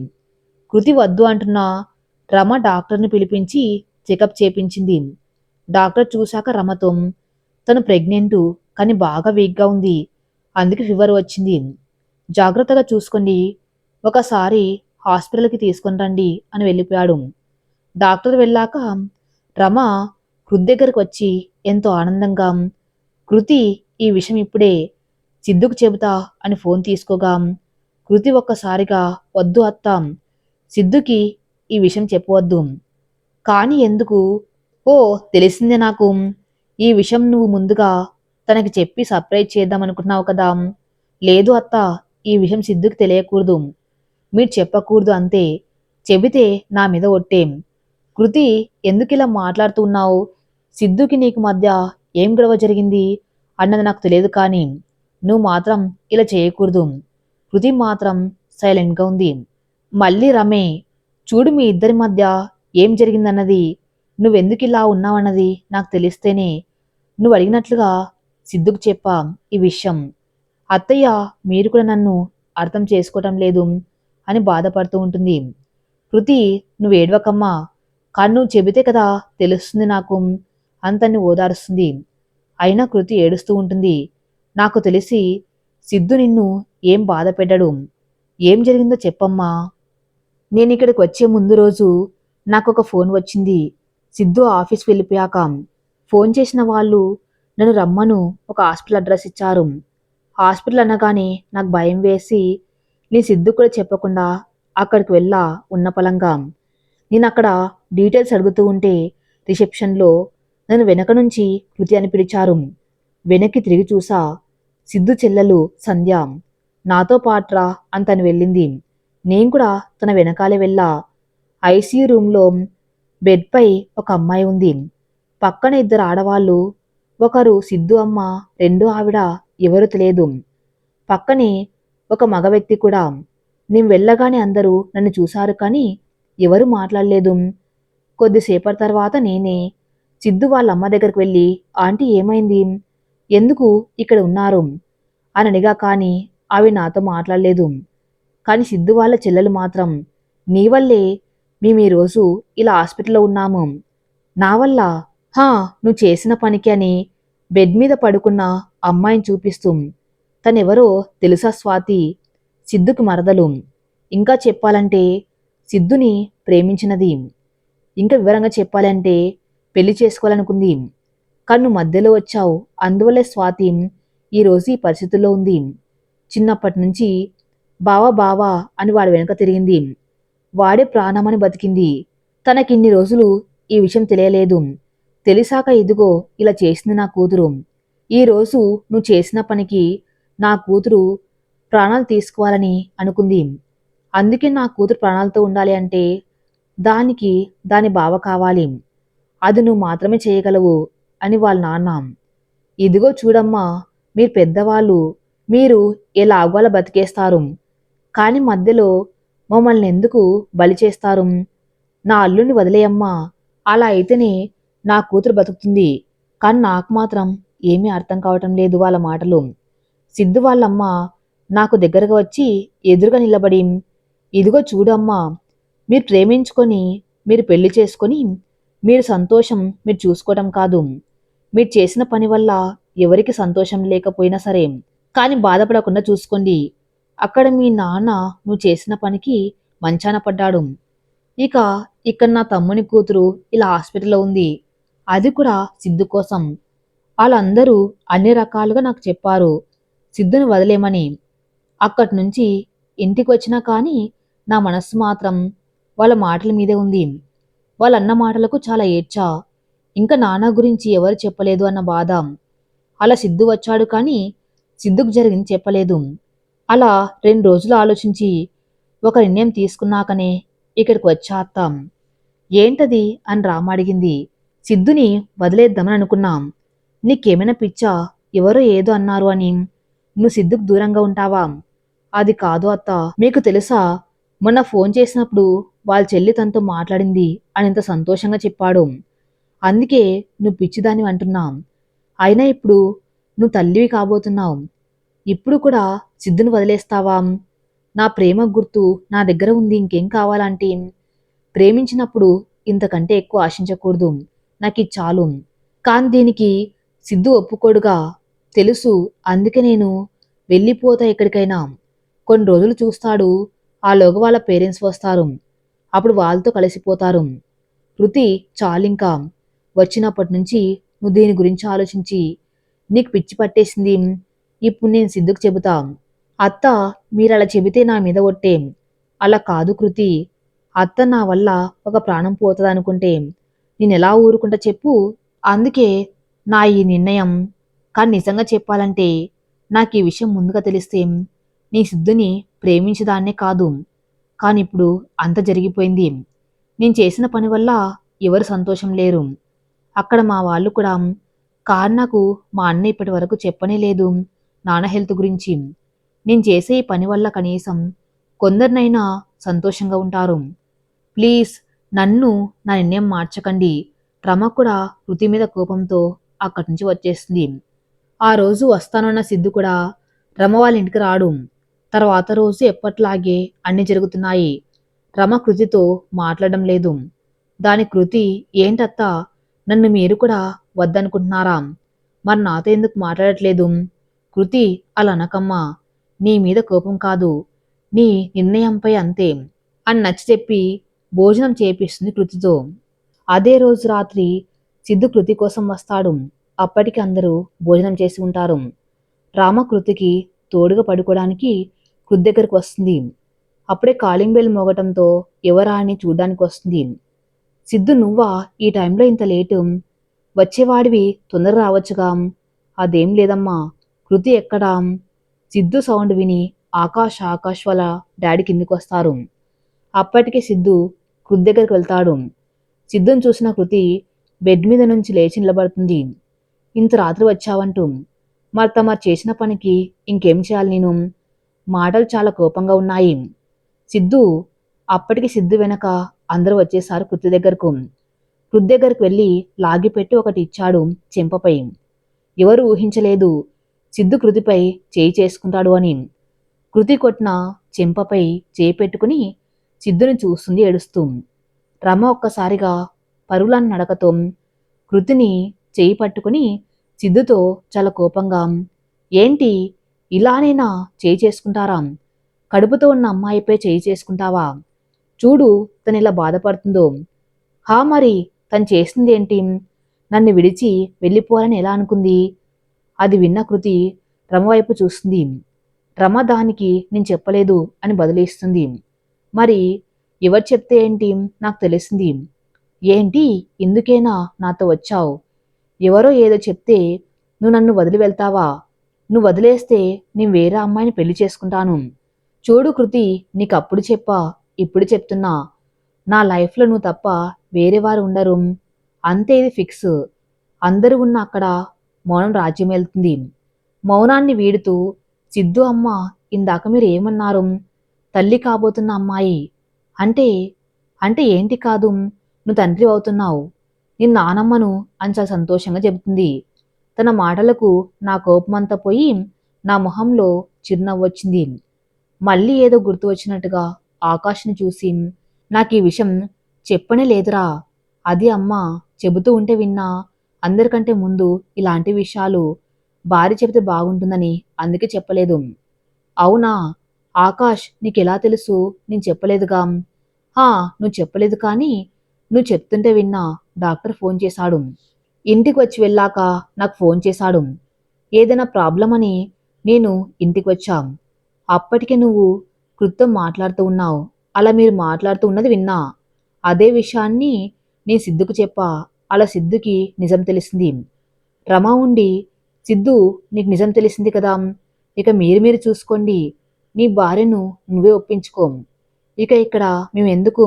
కృతి వద్దు అంటున్నా రమ డాక్టర్ని పిలిపించి చెకప్ చేపించింది. డాక్టర్ చూశాక రమతో తను ప్రెగ్నెంటు కానీ బాగా వీక్గా ఉంది, అందుకే ఫీవర్ వచ్చింది, జాగ్రత్తగా చూసుకోండి, ఒకసారి హాస్పిటల్కి తీసుకొని రండి అని వెళ్ళిపోయాడు. డాక్టర్ వెళ్ళాక రమ కృతి దగ్గరకు వచ్చి ఎంతో ఆనందంగా, కృతి ఈ విషయం ఇప్పుడే సిద్ధుకు చెబుతా అని ఫోన్ తీసుకోగా కృతి ఒక్కసారిగా వద్దు అత్తా, సిద్ధుకి ఈ విషయం చెప్పవద్దు. కానీ ఎందుకు? ఓ తెలిసిందే నాకు. ఈ విషయం నువ్వు ముందుగా తనకి చెప్పి సర్ప్రైజ్ చేద్దామనుకుంటున్నావు కదా. లేదు అత్త, ఈ విషయం సిద్ధుకి తెలియకూడదు, మీరు చెప్పకూడదు అంతే. చెబితే నా మీద ఒట్టేం. కృతి ఎందుకు ఇలా మాట్లాడుతున్నావు? సిద్ధుకి నీకు మధ్య ఏం గొడవ జరిగింది అన్నది నాకు తెలియదు, కానీ నువ్వు మాత్రం ఇలా చేయకూడదు. కృతి మాత్రం సైలెంట్గా ఉంది. మళ్ళీ రమే, చూడు మీ ఇద్దరి మధ్య ఏం జరిగిందన్నది, నువ్వెందుకు ఇలా ఉన్నావన్నది నాకు తెలిస్తేనే నువ్వు అడిగినట్లుగా సిద్ధుకు చెప్పా ఈ విషయం. అత్తయ్య మీరు కూడా నన్ను అర్థం చేసుకోవటం లేదు అని బాధపడుతూ ఉంటుంది. కృతి నువ్వు ఏడవకమ్మా, కానీ నువ్వు చెబితే కదా తెలుస్తుంది నాకు అంతన్ని ఓదారుస్తుంది. అయినా కృతి ఏడుస్తూ ఉంటుంది. నాకు తెలిసి సిద్ధు నిన్ను ఏం బాధ పెట్టడు. ఏం జరిగిందో చెప్పమ్మా. నేనిక్కడికి వచ్చే ముందు రోజు నాకొక ఫోన్ వచ్చింది. సిద్ధు ఆఫీస్కి వెళ్ళిపోయాక ఫోన్ చేసిన వాళ్ళు నన్ను రమ్మను ఒక హాస్పిటల్ అడ్రస్ ఇచ్చారు. హాస్పిటల్ అనగానే నాకు భయం వేసి నేను సిద్ధు కూడా చెప్పకుండా అక్కడికి వెళ్ళా ఉన్న పలంగా. నేను అక్కడ డీటెయిల్స్ అడుగుతూ ఉంటే రిసెప్షన్లో నన్ను వెనక నుంచి కృతి అని పిలిచారు. వెనక్కి తిరిగి చూసా. సిద్ధు చెల్లెలు సంధ్య నాతో పాట్రా అని తను వెళ్ళింది. నేను కూడా తన వెనకాలే వెళ్ళా. ఐసీయూ రూమ్లో బెడ్పై ఒక అమ్మాయి ఉంది. పక్కన ఇద్దరు ఆడవాళ్ళు. ఒకరు సిద్ధు అమ్మ, రెండో ఆవిడ ఎవరూ తెలియదు. పక్కనే ఒక మగ వ్యక్తి కూడా. నేను వెళ్ళగానే అందరూ నన్ను చూశారు కానీ ఎవరూ మాట్లాడలేదు. కొద్దిసేపటి తర్వాత నేనే సిద్ధు వాళ్ళ అమ్మ దగ్గరికి వెళ్ళి ఆంటీ ఏమైంది, ఎందుకు ఇక్కడ ఉన్నారు అని అడిగా కానీ ఆవిడ నాతో మాట్లాడలేదు. కానీ సిద్ధు వాళ్ళ చెల్లెలు మాత్రం నీ వల్లే మేము ఈరోజు ఇలా హాస్పిటల్లో ఉన్నాము. నా వల్ల? హా, నువ్వు చేసిన పనికి అని బెడ్ మీద పడుకున్న అమ్మాయిని చూపిస్తూ తనెవరో తెలుసా స్వాతి? సిద్ధుకి మరదలు. ఇంకా చెప్పాలంటే సిద్ధుని ప్రేమించినది. ఇంకా వివరంగా చెప్పాలంటే పెళ్లి చేసుకోవాలనుకుంది. కానీ నువ్వు మధ్యలో వచ్చావు. అందువల్లే స్వాతి ఈరోజు ఈ పరిస్థితుల్లో ఉంది. చిన్నప్పటి నుంచి బావా బావా అని వాడి వెనుక తిరిగింది. వాడే ప్రాణమని బతికింది. తనకిన్ని రోజులు ఈ విషయం తెలియలేదు. తెలిసాక ఇదిగో ఇలా చేసింది నా కూతురు. ఈరోజు నువ్వు చేసిన పనికి నా కూతురు ప్రాణాలు తీసుకోవాలని అనుకుంది. అందుకే నా కూతురు ప్రాణాలతో ఉండాలి అంటే దానికి దాని బావ కావాలి. అది నువ్వు మాత్రమే చేయగలవు అని వాళ్ళ నాన్న. ఇదిగో చూడమ్మా, మీరు పెద్దవాళ్ళు, మీరు ఎలాగో అలా బతికేస్తారు. కానీ మధ్యలో మమ్మల్ని ఎందుకు బలి చేస్తారు? నా అల్లుడిని వదిలేయమ్మా. అలా అయితేనే నా కూతురు బతుకుతుంది. కానీ నాకు మాత్రం ఏమీ అర్థం కావటం లేదు వాళ్ళ మాటలు. సిద్ధు వాళ్ళమ్మ నాకు దగ్గరగా వచ్చి ఎదురుగా నిలబడి ఇదిగో చూడమ్మా, మీరు ప్రేమించుకొని మీరు పెళ్లి చేసుకొని మీరు సంతోషం మీరు చూసుకోవటం కాదు. మీరు చేసిన పని వల్ల ఎవరికి సంతోషం లేకపోయినా సరే కానీ బాధపడకుండా చూసుకోండి. అక్కడ మీ నాన్న నువ్వు చేసిన పనికి మంచాన పడ్డాడు. ఇక ఇక్కడ నా తమ్ముని కూతురు ఇలా హాస్పిటల్లో ఉంది. అది కూడా సిద్ధు కోసం. వాళ్ళందరూ అన్ని రకాలుగా నాకు చెప్పారు సిద్ధుని వదిలేమని. అక్కడి నుంచి ఇంటికి వచ్చినా కానీ నా మనస్సు మాత్రం వాళ్ళ మాటల మీదే ఉంది. వాళ్ళన్న మాటలకు చాలా ఏడ్చా. ఇంకా నాన్న గురించి ఎవరు చెప్పలేదు అన్న బాధ. అలా సిద్ధు వచ్చాడు కానీ సిద్ధుకు జరిగింది చెప్పలేదు. అలా 2 రోజులు ఆలోచించి ఒక నిర్ణయం తీసుకున్నాకనే ఇక్కడికి వచ్చా అత్త. ఏంటది అని రామ అడిగింది. సిద్ధుని వదిలేద్దామని అనుకున్నాం. నీకేమైనా పిచ్చా? ఎవరో ఏదో అన్నారు అని నువ్వు సిద్ధుకు దూరంగా ఉంటావా? అది కాదు అత్త. మీకు తెలుసా, మొన్న ఫోన్ చేసినప్పుడు వాళ్ళ చెల్లి తనతో మాట్లాడింది అని ఇంత సంతోషంగా చెప్పాడు. అందుకే నువ్వు పిచ్చిదాన్ని అంటున్నాం. అయినా ఇప్పుడు నువ్వు తల్లివి కాబోతున్నావు. ఇప్పుడు కూడా సిద్ధుని వదిలేస్తావా? నా ప్రేమ గుర్తు నా దగ్గర ఉంది, ఇంకేం కావాలంటే? ప్రేమించినప్పుడు ఇంతకంటే ఎక్కువ ఆశించకూడదు. నాకిది చాలు. కాని దీనికి సిద్ధు ఒప్పుకోడుగా తెలుసు. అందుకే నేను వెళ్ళిపోతా ఎక్కడికైనా. కొన్ని రోజులు చూస్తాడు. ఆలోగా వాళ్ళ పేరెంట్స్ వస్తారు. అప్పుడు వాళ్ళతో కలిసిపోతారు. కృతి చాలింకా. వచ్చినప్పటి నుంచి నువ్వు దీని గురించి ఆలోచించి నీకు పిచ్చి పట్టేసింది. ఇప్పుడు నేను సిద్ధుకు చెబుతా. అత్త, మీరలా చెబితే నా మీద ఒట్టే. అలా కాదు కృతి. అత్త నా వల్ల ఒక ప్రాణం పోతుందనుకుంటే నేనెలా ఊరుకుంటా చెప్పు? అందుకే నా ఈ నిర్ణయం. కానీ నిజంగా చెప్పాలంటే నాకు ఈ విషయం ముందుగా తెలిస్తే నీ సిద్ధుని ప్రేమించదాన్నే కాదు. కానీ ఇప్పుడు అంత జరిగిపోయింది. నేను చేసిన పని వల్ల ఎవరు సంతోషం లేరు. అక్కడ మా వాళ్ళు కూడా. కారు నాకు మా అన్న ఇప్పటి వరకు చెప్పనే లేదు నాన్న హెల్త్ గురించి. నేను చేసే ఈ పని వల్ల కనీసం కొందరినైనా సంతోషంగా ఉంటారు. ప్లీజ్ నన్ను నా నిర్ణయం మార్చకండి. రమ కూడా కృతి మీద కోపంతో అక్కడి నుంచి వచ్చేస్తుంది. ఆ రోజు వస్తానన్న సిద్ధు కూడా రమ వాళ్ళ ఇంటికి రాడు. తర్వాత రోజు ఎప్పట్లాగే అన్ని జరుగుతున్నాయి. రమ కృతితో మాట్లాడడం లేదు. దాని కృతి, ఏంటత్తా, నన్ను మీరు కూడా వద్దనుకుంటున్నారా? మరి నాతో ఎందుకు మాట్లాడట్లేదు? కృతి అలా అనకమ్మా, నీ మీద కోపం కాదు, నీ నిర్ణయంపై అంతే అని నచ్చ చెప్పి భోజనం చేపిస్తుంది కృతితో. అదే రోజు రాత్రి సిద్ధు కృతి కోసం వస్తాడు. అప్పటికి అందరూ భోజనం చేసి ఉంటారు. రామ కృతికి తోడుగా పడుకోవడానికి కృతి దగ్గరికి వస్తుంది. అప్పుడే కాలింగ్ బెల్ మోగటంతో ఎవరా అని చూడ్డానికి వస్తుంది. సిద్ధు, నువ్వా ఈ టైంలో ఇంత లేటు? వచ్చేవాడివి తొందరగా రావచ్చుగా. అదేం లేదమ్మా, కృతి ఎక్కడా? సిద్ధు సౌండ్ విని ఆకాష్ వాళ్ళ డాడీ కిందికి వస్తారు. అప్పటికే సిద్ధు కృతి దగ్గరికి వెళ్తాడు. సిద్ధుని చూసిన కృతి బెడ్ మీద నుంచి లేచి నిలబడుతుంది. ఇంత రాత్రి వచ్చావంటూ. మరి తమరు చేసిన పనికి ఇంకేం చేయాలి నేను? మాటలు చాలా కోపంగా ఉన్నాయి. సిద్ధు అప్పటికి సిద్ధు వెనక అందరూ వచ్చేశారు కృతి దగ్గరకు. కృతి దగ్గరకు వెళ్ళి లాగిపెట్టి ఒకటి ఇచ్చాడు చెంపపై. ఎవరు ఊహించలేదు సిద్ధు కృతిపై చేయి చేసుకుంటాడు అని. కృతి కొట్టిన చెంపపై చేయి పెట్టుకుని సిద్ధుని చూస్తుంది ఏడుస్తూ. రమ ఒక్కసారిగా పరుగులాన్న నడకతో కృతిని చేయి పట్టుకుని సిద్ధుతో చాలా కోపంగా, ఏంటి ఇలానేనా చేయి చేసుకుంటారా? కడుపుతో ఉన్న అమ్మాయిపై చేయి చేసుకుంటావా? చూడు తను ఇలా బాధపడుతుందో. హా మరి తను చేసింది ఏంటి? నన్ను విడిచి వెళ్ళిపోవాలని ఎలా అనుకుంది? అది విన్న కృతి రమ వైపు చూస్తుంది. రమ దానికి నేను చెప్పలేదు అని బదులిస్తుంది. మరి ఎవరు చెప్తే ఏంటి, నాకు తెలిసింది. ఏంటి ఇందుకేనా నాతో వచ్చావు? ఎవరో ఏదో చెప్తే నువ్వు నన్ను వదిలి వెళ్తావా? నువ్వు వదిలేస్తే నేను వేరే అమ్మాయిని పెళ్లి చేసుకుంటాను. చూడు కృతి, నీకు అప్పుడు చెప్పా, ఇప్పుడు చెప్తున్నా, నా లైఫ్లో నువ్వు తప్ప వేరే వారు ఉండరు. అంతే, ఇది ఫిక్స్. అందరూ ఉన్న అక్కడ మౌనం రాజ్యం వెళ్తుంది. మౌనాన్ని వీడుతూ సిద్ధు, అమ్మ ఇందాక మీరు ఏమన్నారు? తల్లి కాబోతున్న అమ్మాయి అంటే అంటే ఏంటి? కాదు, నువ్వు తండ్రి అవుతున్నావు, నేను నానమ్మను అని చాలా సంతోషంగా చెబుతుంది. తన మాటలకు నా కోపమంతా పోయి నా మొహంలో చిరునవ్వు వచ్చింది. మళ్ళీ ఏదో గుర్తు వచ్చినట్టుగా ఆకాష్ని చూసి, నాకు ఈ విషయం చెప్పనే లేదురా. అది అమ్మ చెబుతూ ఉంటే విన్నా. అందరికంటే ముందు ఇలాంటి విషయాలు భార్య చెబితే బాగుంటుందని అందుకే చెప్పలేదు. అవునా ఆకాష్, నీకెలా తెలుసు? నేను చెప్పలేదుగా. హా, నువ్వు చెప్పలేదు కానీ నువ్వు చెప్తుంటే విన్నా. డాక్టర్ ఫోన్ చేశాడు. ఇంటికి వచ్చి వెళ్ళాక నాకు ఫోన్ చేశాడు. ఏదైనా ప్రాబ్లం అని నేను ఇంటికి వచ్చాం. అప్పటికే నువ్వు కృత్తో మాట్లాడుతూ ఉన్నావు. అలా మీరు మాట్లాడుతూ ఉన్నది విన్నా. అదే విషయాన్ని నేను సిద్ధుకు చెప్పా. అలా సిద్ధుకి నిజం తెలిసింది. రమ ఉండి, సిద్ధు నీకు నిజం తెలిసింది కదా, ఇక మీరు చూసుకోండి, నీ భార్యను నువ్వే ఒప్పించుకో, ఇక ఇక్కడ మేము ఎందుకు,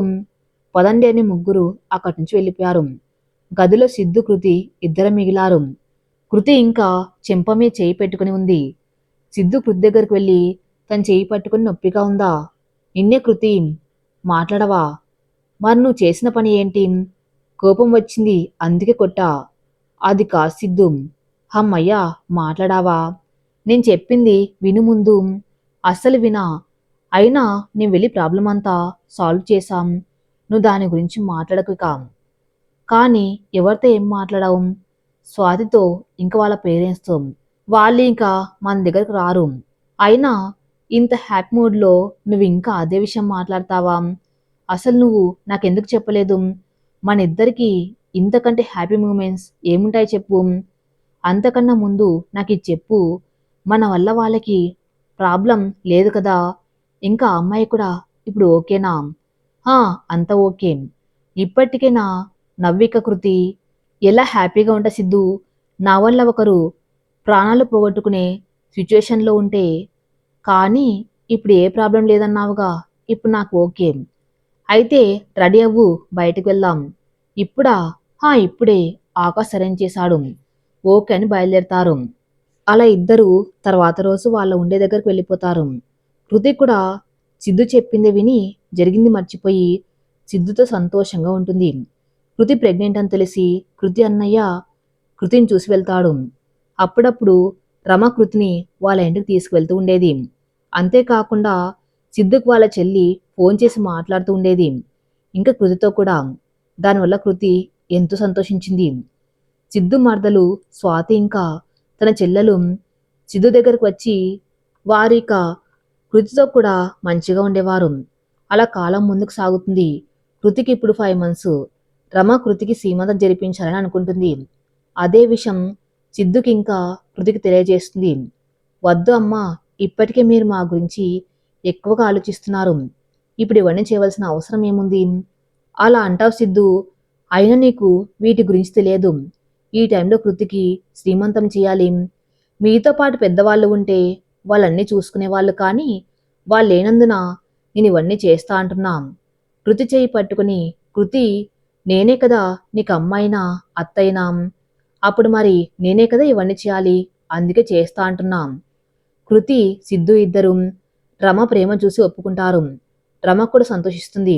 పదండి అని ముగ్గురు అక్కడి నుంచి వెళ్ళిపోయారు. గదిలో సిద్ధు కృతి ఇద్దరు మిగిలారు. కృతి ఇంకా చెంప మీద చేయి పెట్టుకుని ఉంది. సిద్ధు కృతి దగ్గరికి వెళ్ళి తన చేయి పట్టుకుని, నొప్పిగా ఉందా? నిన్నే కృతి, మాట్లాడవా? మరి నువ్వు చేసిన పని ఏంటి? కోపం వచ్చింది అందుకే కొట్టా. అది కాదు సిద్ధు. హమ్మయ్యా, మాట్లాడావా? నేను చెప్పింది విను ముందు. అస్సలు వినా. అయినా నేను వెళ్ళి ప్రాబ్లం అంతా సాల్వ్ చేశాం. నువ్వు దాని గురించి మాట్లాడకు కానీ ఎవరితో ఏం మాట్లాడావు? స్వాతితో, ఇంకా వాళ్ళ పేరెంట్స్తో. వాళ్ళు ఇంకా మన దగ్గరకు రారు. అయినా ఇంత హ్యాపీ మూడ్లో నువ్వు ఇంకా అదే విషయం మాట్లాడతావా? అసలు నువ్వు నాకెందుకు చెప్పలేదు? మన ఇద్దరికి ఇంతకంటే హ్యాపీ మూమెంట్స్ ఏముంటాయి చెప్పు. అంతకన్నా ముందు నాకు ఇది చెప్పు. మన వల్ల వాళ్ళకి ప్రాబ్లం లేదు కదా? ఇంకా అమ్మాయి కూడా ఇప్పుడు ఓకేనా? అంత ఓకే. ఇప్పటికైనా నవ్విక కృతి ఎలా హ్యాపీగా ఉంటా సిద్ధు? నా వల్ల ఒకరు ప్రాణాలు పోగొట్టుకునే సిచ్యువేషన్లో ఉంటే. కానీ ఇప్పుడు ఏ ప్రాబ్లం లేదన్నావుగా, ఇప్పుడు నాకు ఓకే. అయితే రెడీ అవ్వు, బయటికి వెళ్దాం. ఇప్పుడా? ఇప్పుడే, ఆకాశ్ అరేంజ్ చేశాడు. ఓకే అని బయలుదేరతారు. అలా ఇద్దరు తర్వాత రోజు వాళ్ళ ఉండే దగ్గరికి వెళ్ళిపోతారు. కృతి కూడా సిద్ధు చెప్పింది విని జరిగింది మర్చిపోయి సిద్ధుతో సంతోషంగా ఉంటుంది. కృతి ప్రెగ్నెంట్ అని తెలిసి కృతి అన్నయ్య కృతిని చూసి వెళ్తాడు. అప్పుడప్పుడు రమ కృతిని వాళ్ళ ఇంటికి తీసుకువెళ్తూ ఉండేది. అంతేకాకుండా సిద్ధుకు వాళ్ళ చెల్లి ఫోన్ చేసి మాట్లాడుతూ ఉండేది, ఇంకా కృతితో కూడా. దానివల్ల కృతి ఎంతో సంతోషించింది. సిద్ధు మరదలు స్వాతి ఇంకా తన చెల్లెలు సిద్ధు దగ్గరకు వచ్చి వారిక కృతితో కూడా మంచిగా ఉండేవారు. అలా కాలం ముందుకు సాగుతుంది. కృతికి ఇప్పుడు 5 మంత్స్. రమ కృతికి సీమంతం జరిపించాలని అనుకుంటుంది. అదే విషయం సిద్ధుకి ఇంకా కృతికి తెలియజేస్తుంది. వద్దు అమ్మా, ఇప్పటికే మీరు మా గురించి ఎక్కువగా ఆలోచిస్తున్నారు. ఇప్పుడు ఇవన్నీ చేయవలసిన అవసరం ఏముంది? అలా అంటావు సిద్ధు. అయినా నీకు వీటి గురించి తెలియదు. ఈ టైంలో కృతికి శ్రీమంతం చేయాలి. మీతో పాటు పెద్దవాళ్ళు ఉంటే వాళ్ళన్నీ చూసుకునేవాళ్ళు, కానీ వాళ్ళు లేనందున నేను ఇవన్నీ చేస్తా అంటున్నా. కృతి చేయి పట్టుకుని, కృతి, నేనే కదా నీకు అమ్మాయినా అత్తయినా, అప్పుడు మరి నేనే కదా ఇవన్నీ చేయాలి, అందుకే చేస్తా అంటున్నా. కృతి సిద్ధు ఇద్దరు రమ ప్రేమ చూసి ఒప్పుకుంటారు. రమ కూడా సంతోషిస్తుంది.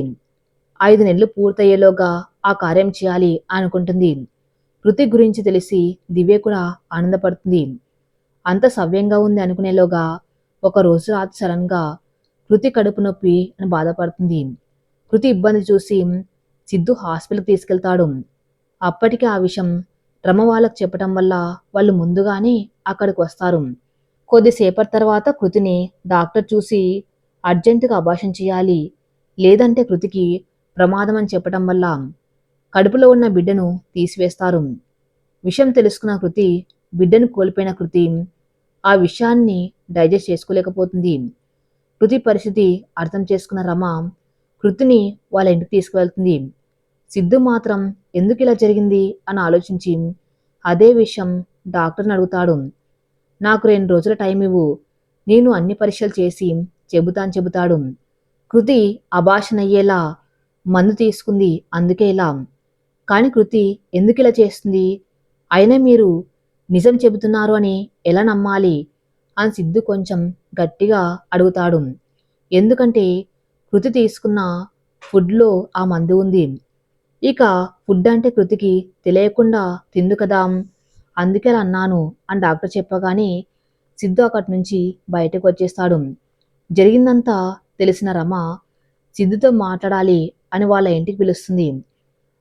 5 నెలలు పూర్తయ్యేలోగా ఆ కార్యం చేయాలి అనుకుంటుంది. కృతి గురించి తెలిసి దివ్య కూడా ఆనందపడుతుంది. అంత సవ్యంగా ఉంది అనుకునేలోగా ఒక రోజు రాత్రి సడన్గా కృతి కడుపు నొప్పి అని బాధపడుతుంది. కృతి ఇబ్బంది చూసి సిద్ధు హాస్పిటల్కి తీసుకెళ్తాడు. అప్పటికి ఆ విషయం రమ వాళ్ళకు చెప్పటం వల్ల వాళ్ళు ముందుగానే అక్కడికి వస్తారు. కొద్దిసేపటి తర్వాత కృతిని డాక్టర్ చూసి అర్జెంటుగా అబార్షన్ చేయాలి, లేదంటే కృతికి ప్రమాదం అని చెప్పటం వల్ల కడుపులో ఉన్న బిడ్డను తీసివేస్తారు. విషయం తెలుసుకున్న కృతి, బిడ్డను కోల్పోయిన కృతి ఆ విషయాన్ని డైజెస్ట్ చేసుకోలేకపోతుంది. కృతి పరిస్థితి అర్థం చేసుకున్న రమ కృతిని వాళ్ళ ఇంటికి తీసుకువెళ్తుంది. సిద్ధు మాత్రం ఎందుకు ఇలా జరిగింది అని ఆలోచించి అదే విషయం డాక్టర్ని అడుగుతాడు. నాకు 2 రోజుల టైం ఇవ్వు, నేను అన్ని పరీక్షలు చేసి చెబుతాడు. కృతి అబార్షన్ అయ్యేలా మందు తీసుకుంది, అందుకే ఇలా. కాని కృతి ఎందుకు ఇలా చేస్తుంది? అయినా మీరు నిజం చెబుతున్నారు అని ఎలా నమ్మాలి అని సిద్ధు కొంచెం గట్టిగా అడుగుతాడు. ఎందుకంటే కృతి తీసుకున్న ఫుడ్లో ఆ మందు ఉంది. ఇక ఫుడ్ అంటే కృతికి తెలియకుండా తిందు కదా, అందుకే అలా అన్నాను అని డాక్టర్ చెప్పగానే సిద్ధు అక్కడి నుంచి బయటకు వచ్చేస్తాడు. జరిగిందంతా తెలిసిన రమ సిద్ధుతో మాట్లాడాలి అని వాళ్ళ ఇంటికి పిలుస్తుంది.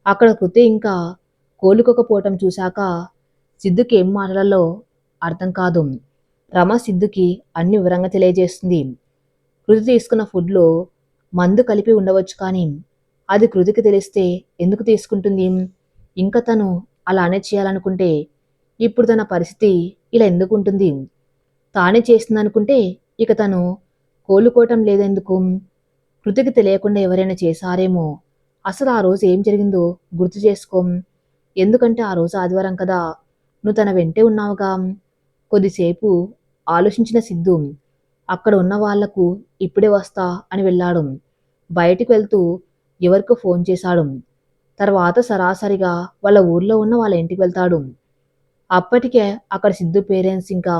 అక్కడ కృతి ఇంకా కోలుకోకపోవటం చూశాక సిద్ధుకి ఏం మాట్లాడాలో అర్థం కాదు. రమ సిద్ధుకి అన్ని వివరంగా తెలియజేస్తుంది. కృతి తీసుకున్న ఫుడ్లో మందు కలిపి ఉండవచ్చు, కానీ అది కృతికి తెలిస్తే ఎందుకు తీసుకుంటుంది? ఇంకా తను అలానే చేయాలనుకుంటే ఇప్పుడు తన పరిస్థితి ఇలా ఎందుకు ఉంటుంది? తానే చేస్తుందనుకుంటే ఇక తను కోలుకోవటం లేదెందుకు? కృతికి తెలియకుండా ఎవరైనా చేశారేమో. అసలు ఆ రోజు ఏం జరిగిందో గుర్తు చేసుకోం. ఎందుకంటే ఆ రోజు ఆదివారం కదా, నువ్వు తన వెంటే ఉన్నావుగా. కొద్దిసేపు ఆలోచించిన సిద్ధు అక్కడ ఉన్న వాళ్లకు ఇప్పుడే వస్తా అని వెళ్ళాడు. బయటికి వెళ్తూ ఎవరికో ఫోన్ చేశాడు. తర్వాత సరాసరిగా వాళ్ళ ఊర్లో ఉన్న వాళ్ళ ఇంటికి వెళ్తాడు. అప్పటికే అక్కడ సిద్ధు పేరెంట్స్ ఇంకా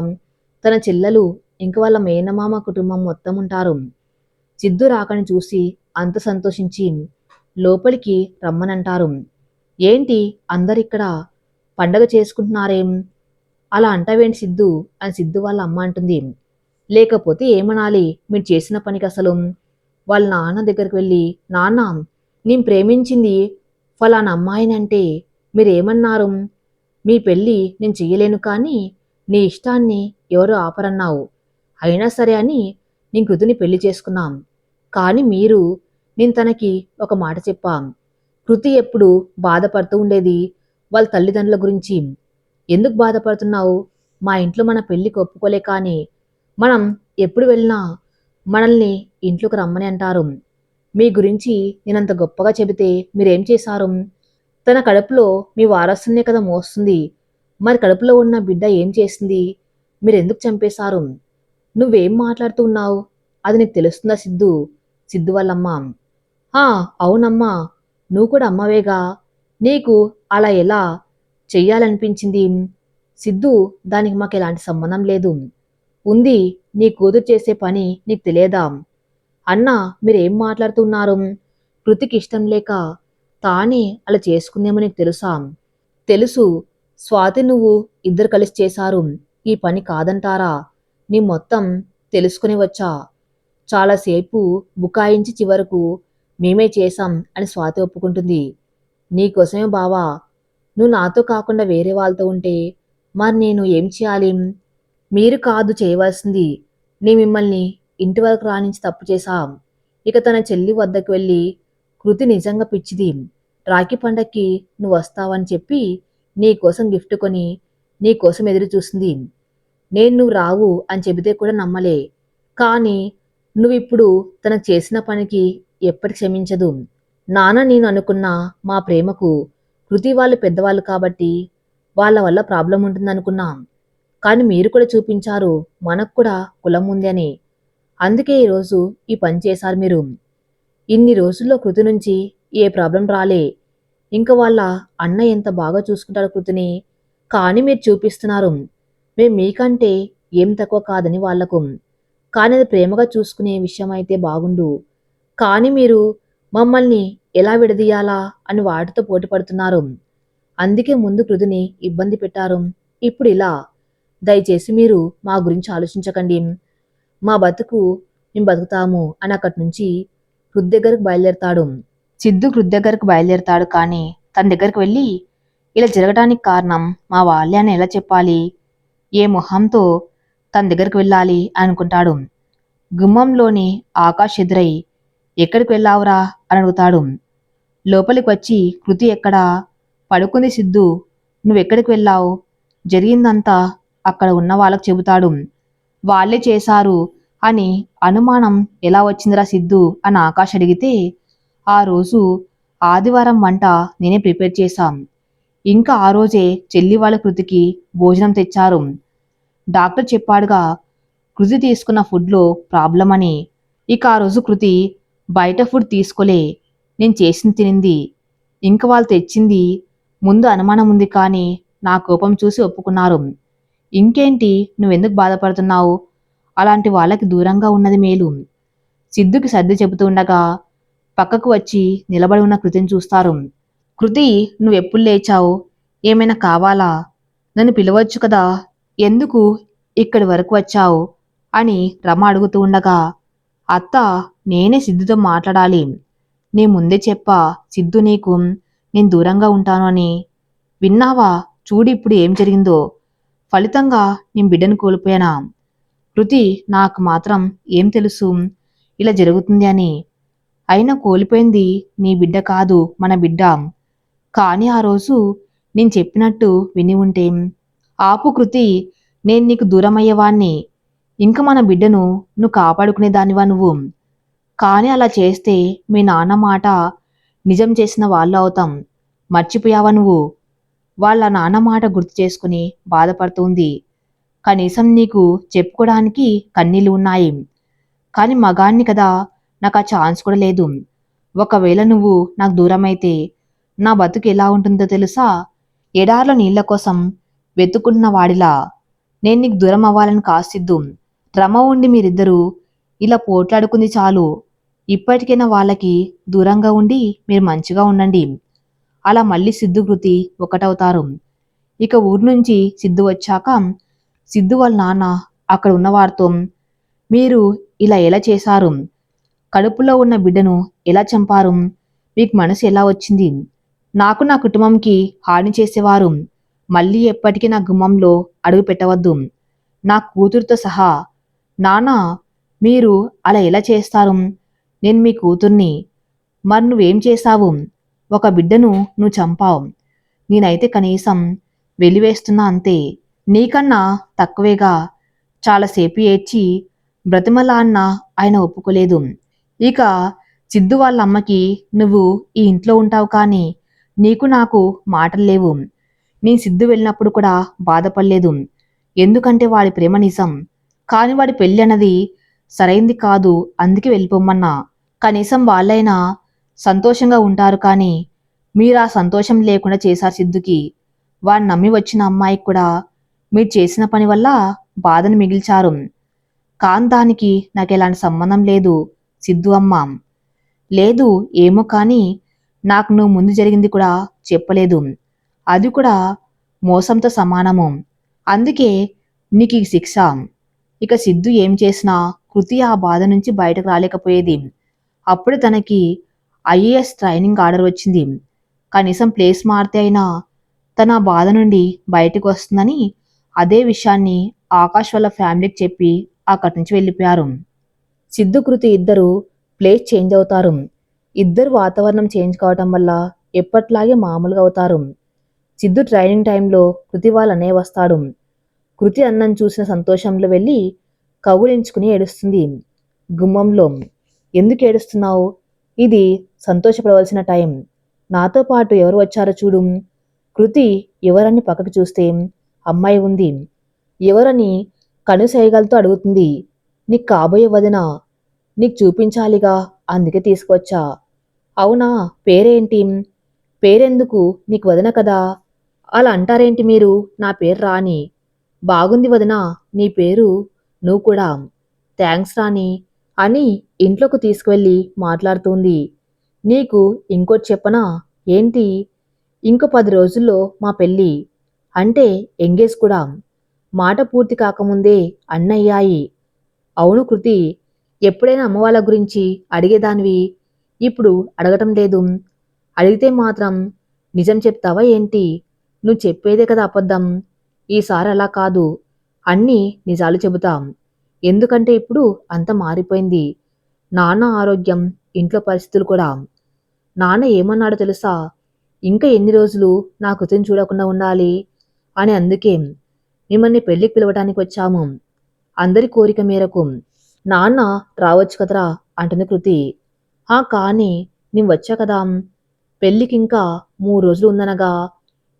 తన చెల్లెలు ఇంక వాళ్ళ మేనమామ కుటుంబం మొత్తం ఉంటారు. సిద్ధు రాకని చూసి అంత సంతోషించి లోపలికి రమ్మనంటారు. ఏంటి అందరిక్కడ పండగ చేసుకుంటున్నారేం? అలా అంటావేంటి సిద్ధు అని సిద్ధు వాళ్ళ అమ్మ అంటుంది. లేకపోతే ఏమనాలి మీరు చేసిన పనికి అసలు? వాళ్ళ నాన్న దగ్గరికి వెళ్ళి, నాన్న, నేను ప్రేమించింది ఫలానా అమ్మాయినంటే మీరేమన్నారు? మీ పెళ్ళి నేను చెయ్యలేను, కానీ నీ ఇష్టాన్ని ఎవరు ఆపరన్నావు. అయినా సరే అని నేను కృతిని పెళ్లి చేసుకున్నాం. కానీ మీరు, నేను తనకి ఒక మాట చెప్పాం. కృతి ఎప్పుడు బాధపడుతూ ఉండేది వాళ్ళ తల్లిదండ్రుల గురించి. ఎందుకు బాధపడుతున్నావు? మా ఇంట్లో మన పెళ్లికి ఒప్పుకోలే, కానీ మనం ఎప్పుడు వెళ్ళినా మనల్ని ఇంట్లోకి రమ్మని అంటారు. మీ గురించి నేనంత గొప్పగా చెబితే మీరేం చేశారు? తన కడుపులో మీ వారసునే కదా మోస్తుంది. మరి కడుపులో ఉన్న బిడ్డ ఏం చేసింది? మీరెందుకు చంపేశారు? నువ్వేం మాట్లాడుతున్నావు? అది నీకు తెలుస్తుందా సిద్ధు? సిద్ధు వాళ్ళమ్మ, ఆ అవునమ్మా, నువ్వు కూడా అమ్మవేగా, నీకు అలా ఎలా చెయ్యాలనిపించింది? సిద్ధు, దానికి మాకు ఎలాంటి సంబంధం లేదు. ఉంది, నీ కూతురు చేసే పని నీకు తెలియదా? అన్నా, మీరేం మాట్లాడుతున్నారు? కృతికి ఇష్టం లేక తానే అలా చేసుకుందేమో నీకు తెలుసా? తెలుసు. స్వాతి నువ్వు ఇద్దరు కలిసి చేశారు ఈ పని, కాదంటారా? నీ మొత్తం తెలుసుకుని వచ్చా. చాలాసేపు బుకాయించి చివరకు మేమే చేశాం అని స్వాతి ఒప్పుకుంటుంది. నీకోసమే బావా, నువ్వు నాతో కాకుండా వేరే వాళ్ళతో ఉంటే మరి నేను ఏం చేయాలి? మీరు కాదు చేయవలసింది. నే మిమ్మల్ని ఇంటి వరకు రానించి తప్పు చేశాం. ఇక తన చెల్లి వద్దకు వెళ్ళి, కృతి నిజంగా పిచ్చిది. రాఖీ పండక్కి నువ్వొస్తావని చెప్పి నీకోసం గిఫ్ట్ కొని నీకోసం ఎదురు చూస్తుంది. నేను నువ్వు రావు అని చెబితే కూడా నమ్మలే. కానీ నువ్విప్పుడు తనకు చేసిన పనికి ఎప్పటికి క్షమించదు. నాన్న నేను అనుకున్న మా ప్రేమకు కృతి వాళ్ళు పెద్దవాళ్ళు కాబట్టి వాళ్ళ వల్ల ప్రాబ్లం ఉంటుందనుకున్నాం. కానీ మీరు కూడా చూపించారు మనకు కూడా కులం ఉంది అని. అందుకే ఈరోజు ఈ పని చేశారు మీరు. ఇన్ని రోజుల్లో కృతి నుంచి ఏ ప్రాబ్లం రాలే. ఇంక వాళ్ళ అన్న ఎంత బాగా చూసుకుంటాడు కృతిని. కానీ మీరు చూపిస్తున్నారు మేం మీకంటే ఏం తక్కువ కాదని వాళ్లకు. కానీ అది ప్రేమగా చూసుకునే విషయం అయితే బాగుండు. కానీ మీరు మమ్మల్ని ఎలా విడదీయాలా అని వాటితో పోటీ పడుతున్నారు. అందుకే ముందు కృతిని ఇబ్బంది పెట్టారు. ఇప్పుడు ఇలా. దయచేసి మీరు మా గురించి ఆలోచించకండి. మా బతుకు మేము బతుకుతాము అని అక్కడి నుంచి కృతి దగ్గరకు బయలుదేరతాడు. సిద్ధు కృతి దగ్గరకు బయలుదేరతాడు. కానీ తన దగ్గరకు వెళ్ళి ఇలా జరగడానికి కారణం మా వాళ్ళే అని ఎలా చెప్పాలి, ఏ మొహంతో తన దగ్గరికి వెళ్ళాలి అనుకుంటాడు. గుమ్మంలోని ఆకాష్ ఎదురై ఎక్కడికి వెళ్ళావురా అని అడుగుతాడు. లోపలికి వచ్చి కృతి ఎక్కడా పడుకుంది సిద్ధు, నువ్వెక్కడికి వెళ్ళావు, జరిగిందంతా అక్కడ ఉన్న వాళ్ళకు చెబుతాడు. వాళ్ళే చేశారు అని అనుమానం ఎలా వచ్చిందిరా సిద్ధు అని ఆకాష్ అడిగితే, ఆ రోజు ఆదివారం వంట నేనే ప్రిపేర్ చేశాం. ఇంకా ఆ రోజే చెల్లి వాళ్ళ కృతికి భోజనం తెచ్చారు. డాక్టర్ చెప్పాడుగా కృతి తీసుకున్న ఫుడ్లో ప్రాబ్లం అని. ఇక ఆ రోజు కృతి బయట ఫుడ్ తీసుకోలే, నేను చేసింది తినింది. ఇంక వాళ్ళు తెచ్చింది. ముందు అనుమానం ఉంది కానీ నా కోపం చూసి ఒప్పుకున్నారు. ఇంకేంటి నువ్వెందుకు బాధపడుతున్నావు, అలాంటి వాళ్ళకి దూరంగా ఉన్నది మేలు. సిద్ధుకి సర్ది చెబుతూ ఉండగా పక్కకు వచ్చి నిలబడి ఉన్న కృతిని చూస్తారు. కృతి, నువ్వెప్పుడు లేచావు, ఏమైనా కావాలా, నన్ను పిలవచ్చు కదా, ఎందుకు ఇక్కడి వరకు వచ్చావు అని రమ అడుగుతూ ఉండగా, అత్త నేనే సిద్ధుతో మాట్లాడాలి. నీ ముందే చెప్పా సిద్ధు నీకు నేను దూరంగా ఉంటాను అని. విన్నావా, చూడు ఇప్పుడు ఏం జరిగిందో. ఫలితంగా నేను బిడ్డను కోల్పోయానా. కృతి, నాకు మాత్రం ఏం తెలుసు ఇలా జరుగుతుంది అని. అయినా కోల్పోయింది నీ బిడ్డ కాదు మన బిడ్డ. కానీ ఆ రోజు నేను చెప్పినట్టు విని ఉంటే. ఆపు కృతి, నేను నీకు దూరమయ్యేవాణ్ణి. ఇంక మన బిడ్డను నువ్వు కాపాడుకునేదానివా నువ్వు. కానీ అలా చేస్తే మీ నాన్న మాట నిజం చేసిన వాళ్ళు అవుతాం. మర్చిపోయావా నువ్వు. వాళ్ళ నాన్న మాట గుర్తు చేసుకుని బాధపడుతుంది. కనీసం నీకు చెప్పుకోవడానికి కన్నీళ్ళు ఉన్నాయి. కానీ మగాణ్ణి కదా, నాకు ఆ ఛాన్స్ కూడా లేదు. ఒకవేళ నువ్వు నాకు దూరమైతే నా బతుకు ఎలా ఉంటుందో తెలుసా, ఎడార్లో నీళ్ల కోసం వెతుకుంటున్న వాడిలా. నేను నీకు దూరం అవ్వాలని కాసిద్దు. రమ ఉండి మీరిద్దరూ ఇలా పోట్లాడుకుంది చాలు. ఇప్పటికైనా వాళ్ళకి దూరంగా ఉండి మీరు మంచిగా ఉండండి. అలా మళ్ళీ సిద్ధు కృతి ఒకటవుతారు. ఇక ఊరు నుంచి సిద్ధు వచ్చాక సిద్ధు వాళ్ళ నాన్న అక్కడ ఉన్నవారితో, మీరు ఇలా ఎలా చేశారు, కడుపులో ఉన్న బిడ్డను ఎలా చంపారు, మీకు మనసు ఎలా వచ్చింది, నాకు నా కుటుంబంకి హాని చేసేవారు మళ్ళీ ఎప్పటికీ నా గుమ్మంలో అడుగు పెట్టవద్దు, నా కూతురుతో సహా. నానా, మీరు అలా ఎలా చేస్తారు, నేను మీ కూతుర్ని. మరి నువ్వేం చేశావు, ఒక బిడ్డను నువ్వు చంపావు. నేనైతే కనీసం వెలివేస్తున్నా అంతే, నీకన్నా తక్కువేగా. చాలాసేపు ఏడ్చి బ్రతిమలా అన్న ఆయన ఒప్పుకోలేదు. ఇక సిద్ధు వాళ్ళ అమ్మకి, నువ్వు ఈ ఇంట్లో ఉంటావు కానీ నీకు నాకు మాటలు లేవు. నేను సిద్ధు వెళ్ళినప్పుడు కూడా బాధపడలేదు, ఎందుకంటే వాడి ప్రేమ నిజం. కాని వాడి పెళ్ళి అన్నది సరైంది కాదు, అందుకే వెళ్ళిపోమ్మన్నా. కనీసం వాళ్ళైనా సంతోషంగా ఉంటారు కానీ మీరు ఆ సంతోషం లేకుండా చేశారు సిద్ధుకి. వాడిని నమ్మి వచ్చిన అమ్మాయికి కూడా మీరు చేసిన పని వల్ల బాధను మిగిల్చారు. కాని దానికి నాకు ఎలాంటి సంబంధం లేదు సిద్ధు అమ్మ. లేదు ఏమో కానీ నాకు నువ్వు ముందు జరిగింది కూడా చెప్పలేదు, అది కూడా మోసంతో సమానము. అందుకే నీకు ఈ శిక్ష. ఇక సిద్ధు ఏం చేసినా కృతి ఆ బాధ నుంచి బయటకు రాలేకపోయేది. అప్పుడు తనకి ఐఏఎస్ ట్రైనింగ్ ఆర్డర్ వచ్చింది. కనీసం ప్లేస్ మారితే అయినా తన బాధ నుండి బయటకు వస్తుందని అదే విషయాన్ని ఆకాష్ వాళ్ళ ఫ్యామిలీకి చెప్పి అక్కడి నుంచి వెళ్ళిపోయారు. సిద్ధు కృతి ఇద్దరు ప్లేస్ చేంజ్ అవుతారు. ఇద్దరు వాతావరణం చేంజ్ కావటం వల్ల ఎప్పట్లాగే మామూలుగా అవుతారు. సిద్ధు ట్రైనింగ్ టైంలో కృతి వాళ్ళ అన్నయ్య వస్తాడు. కృతి అన్నం చూసిన సంతోషంలో వెళ్ళి కౌగిలించుకుని ఏడుస్తుంది. గుమ్మంలో, ఎందుకు ఏడుస్తున్నావు? ఇది సంతోషపడవలసిన టైం. నాతో పాటు ఎవరు వచ్చారో చూడు. కృతి ఎవరని పక్కకు చూస్తే అమ్మాయి ఉంది. ఎవరని కనుసైగలతో అడుగుతుంది. నీకు కాబోయే వదిన, నీకు చూపించాలిగా, అందుకే తీసుకొచ్చా. అవునా, పేరేంటి? పేరెందుకు, నీకు వదిన కదా. అలా అంటారేంటి మీరు? నా పేరు రాణి. బాగుంది వదినా, నీ పేరు. నువ్వు కూడా. థ్యాంక్స్ రాణి అని ఇంట్లోకి తీసుకువెళ్ళి మాట్లాడుతుంది. నీకు ఇంకోటి చెప్పనా? ఏంటి? ఇంకో 10 రోజుల్లో మా పెళ్ళి. అంటే ఎంగేజ్ కూడా. మాట పూర్తి కాకముందే అన్నయ్యాయి. అవును కృతి, ఎప్పుడైనా అమ్మ వాళ్ళ గురించి అడిగేదానివి, ఇప్పుడు అడగటం లేదు. అడిగితే మాత్రం నిజం చెప్తావా ఏంటి? నువ్వు చెప్పేదే కదా అబద్ధం. ఈసారి అలా కాదు, అన్నీ నిజాలు చెబుతాం. ఎందుకంటే ఇప్పుడు అంత మారిపోయింది. నాన్న ఆరోగ్యం, ఇంట్లో పరిస్థితులు కూడా. నాన్న ఏమన్నాడో తెలుసా? ఇంకా ఎన్ని రోజులు నా కృతిని చూడకుండా ఉండాలి అని. అందుకే మిమ్మల్ని పెళ్లికి పిలవటానికి వచ్చాము. అందరి కోరిక మేరకు. నాన్న రావచ్చు కదరా అంటుంది కృతి. కానీ నేను వచ్చా కదా. పెళ్ళికింకా 3 రోజులు ఉందనగా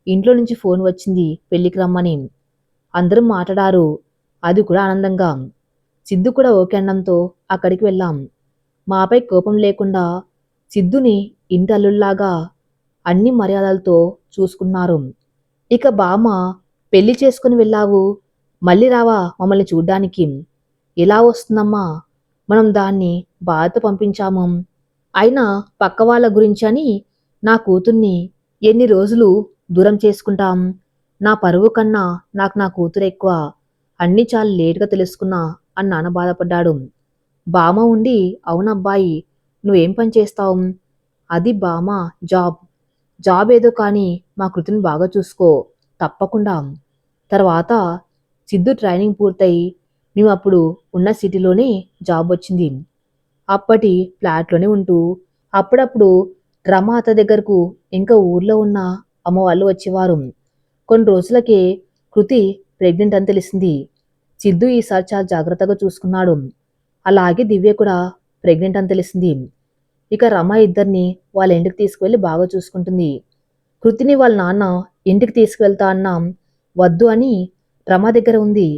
ఇంట్లో నుంచి ఫోన్ వచ్చింది పెళ్ళికి రమ్మని. అందరూ మాట్లాడారు, అది కూడా ఆనందంగా. సిద్ధు కూడా ఓకే అనడంతో అక్కడికి వెళ్ళాం. మాపై కోపం లేకుండా సిద్ధుని ఇంటి అల్లుళ్లాగా అన్ని మర్యాదలతో చూసుకున్నారు. ఇక బామ్మ, పెళ్లి చేసుకుని వెళ్ళావు, మళ్ళీ రావా మమ్మల్ని చూడ్డానికి? ఎలా వస్తుందమ్మా? మనం దాన్ని బాధతో పంపించాము. అయినా పక్క వాళ్ళ గురించని నా కూతుర్ని ఎన్ని రోజులు దూరం చేసుకుంటాం? నా పరువు కన్నా నాకు నా కూతురు ఎక్కువ. అన్నీ చాలా లేటుగా తెలుసుకున్నా అని నాన్న బాధపడ్డాడు. బామ్మ ఉండి, అవునబ్బాయి, నువ్వేం పని చేస్తావు? అది బామ్మ, జాబ్. జాబ్ ఏదో కానీ మా కృతిని బాగా చూసుకో, తప్పకుండా. తర్వాత సిద్ధు ట్రైనింగ్ పూర్తయి మేము అప్పుడు ఉన్న సిటీలోనే జాబ్ వచ్చింది. అప్పటి ఫ్లాట్లోనే ఉంటూ అప్పుడప్పుడు రమ అత్త దగ్గరకు ఇంకా ఊర్లో ఉన్న అమ్మ వాళ్ళు వచ్చేవారు. కొన్ని రోజులకే కృతి ప్రెగ్నెంట్ అని తెలిసింది. సిద్ధు ఈసారి చాలా జాగ్రత్తగా చూసుకున్నాడు. అలాగే దివ్య కూడా ప్రెగ్నెంట్ అని తెలిసింది. ఇక రమ ఇద్దరిని వాళ్ళ ఇంటికి తీసుకువెళ్ళి బాగా చూసుకుంటుంది. కృతిని వాళ్ళ నాన్న ఇంటికి తీసుకువెళ్తా అన్నా వద్దు అని రమ దగ్గర ఉంది.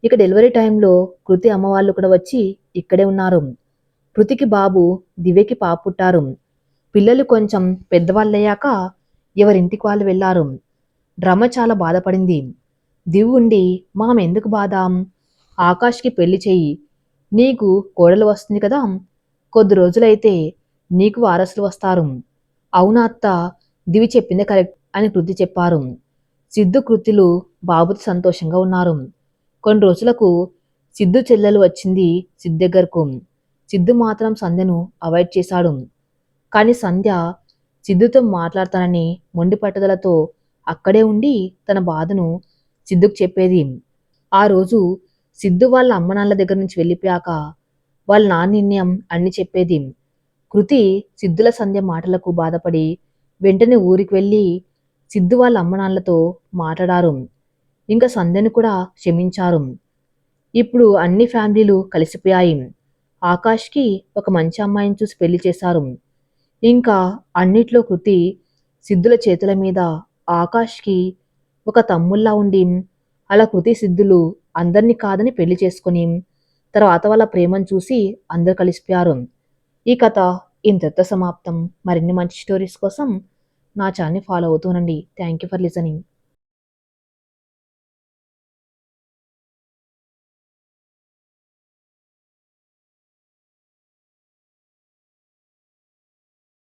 ఇక డెలివరీ టైంలో కృతి అమ్మ వాళ్ళు కూడా వచ్చి ఇక్కడే ఉన్నారు. కృతికి బాబు, దివ్యకి పాప పుట్టారు. పిల్లలు కొంచెం పెద్దవాళ్ళయ్యాక ఎవరింటికి వాళ్ళు వెళ్లారు. రమ చాలా బాధపడింది. దివ్వు ఉండి, మామ ఎందుకు బాధ? ఆకాష్కి పెళ్లి చెయ్యి, నీకు కోడలు వస్తుంది కదా. కొద్ది రోజులైతే నీకు వారసులు వస్తారు. అవునా అత్త, దివి చెప్పింది కరెక్ట్ అని కృతి చెప్పారు. సిద్ధు కృతిలు బాబుతో సంతోషంగా ఉన్నారు. కొన్ని రోజులకు సిద్ధు చెల్లెలు వచ్చింది సిద్ధు దగ్గరకు. సిద్ధు మాత్రం సంధ్యను అవాయిడ్ చేశాడు. కానీ సంధ్య సిద్ధుతో మాట్లాడతానని మొండి పట్టుదలతో అక్కడే ఉండి తన బాధను సిద్ధుకు చెప్పేది. ఆ రోజు సిద్ధు వాళ్ళ అమ్మనాన్నల దగ్గర నుంచి వెళ్ళిపోయాక వాళ్ళ నాన్న నిర్ణయం అన్ని చెప్పేది. కృతి సిద్ధుల సంధ్య మాటలకు బాధపడి వెంటనే ఊరికి వెళ్ళి సిద్ధు వాళ్ళ అమ్మనాన్నలతో మాట్లాడారు. ఇంకా సంధ్యను కూడా క్షమించారు. ఇప్పుడు అన్ని ఫ్యామిలీలు కలిసిపోయాయి. ఆకాష్కి ఒక మంచి అమ్మాయిని చూసి పెళ్లి చేశారు. ఇంకా అన్నిట్లో కృతి సిద్ధుల చేతుల మీద ఆకాష్కి ఒక తమ్ముల్లా ఉండి, అలా కృతి సిద్ధులు అందరినీ కాదని పెళ్లి చేసుకుని తర్వాత వాళ్ళ ప్రేమను చూసి అందరూ కలిసిపోయారు. ఈ కథ ఇంతటితో సమాప్తం. మరిన్ని మంచి స్టోరీస్ కోసం నా ఛానల్ని ఫాలో అవుతూనండి. Thank you for listening.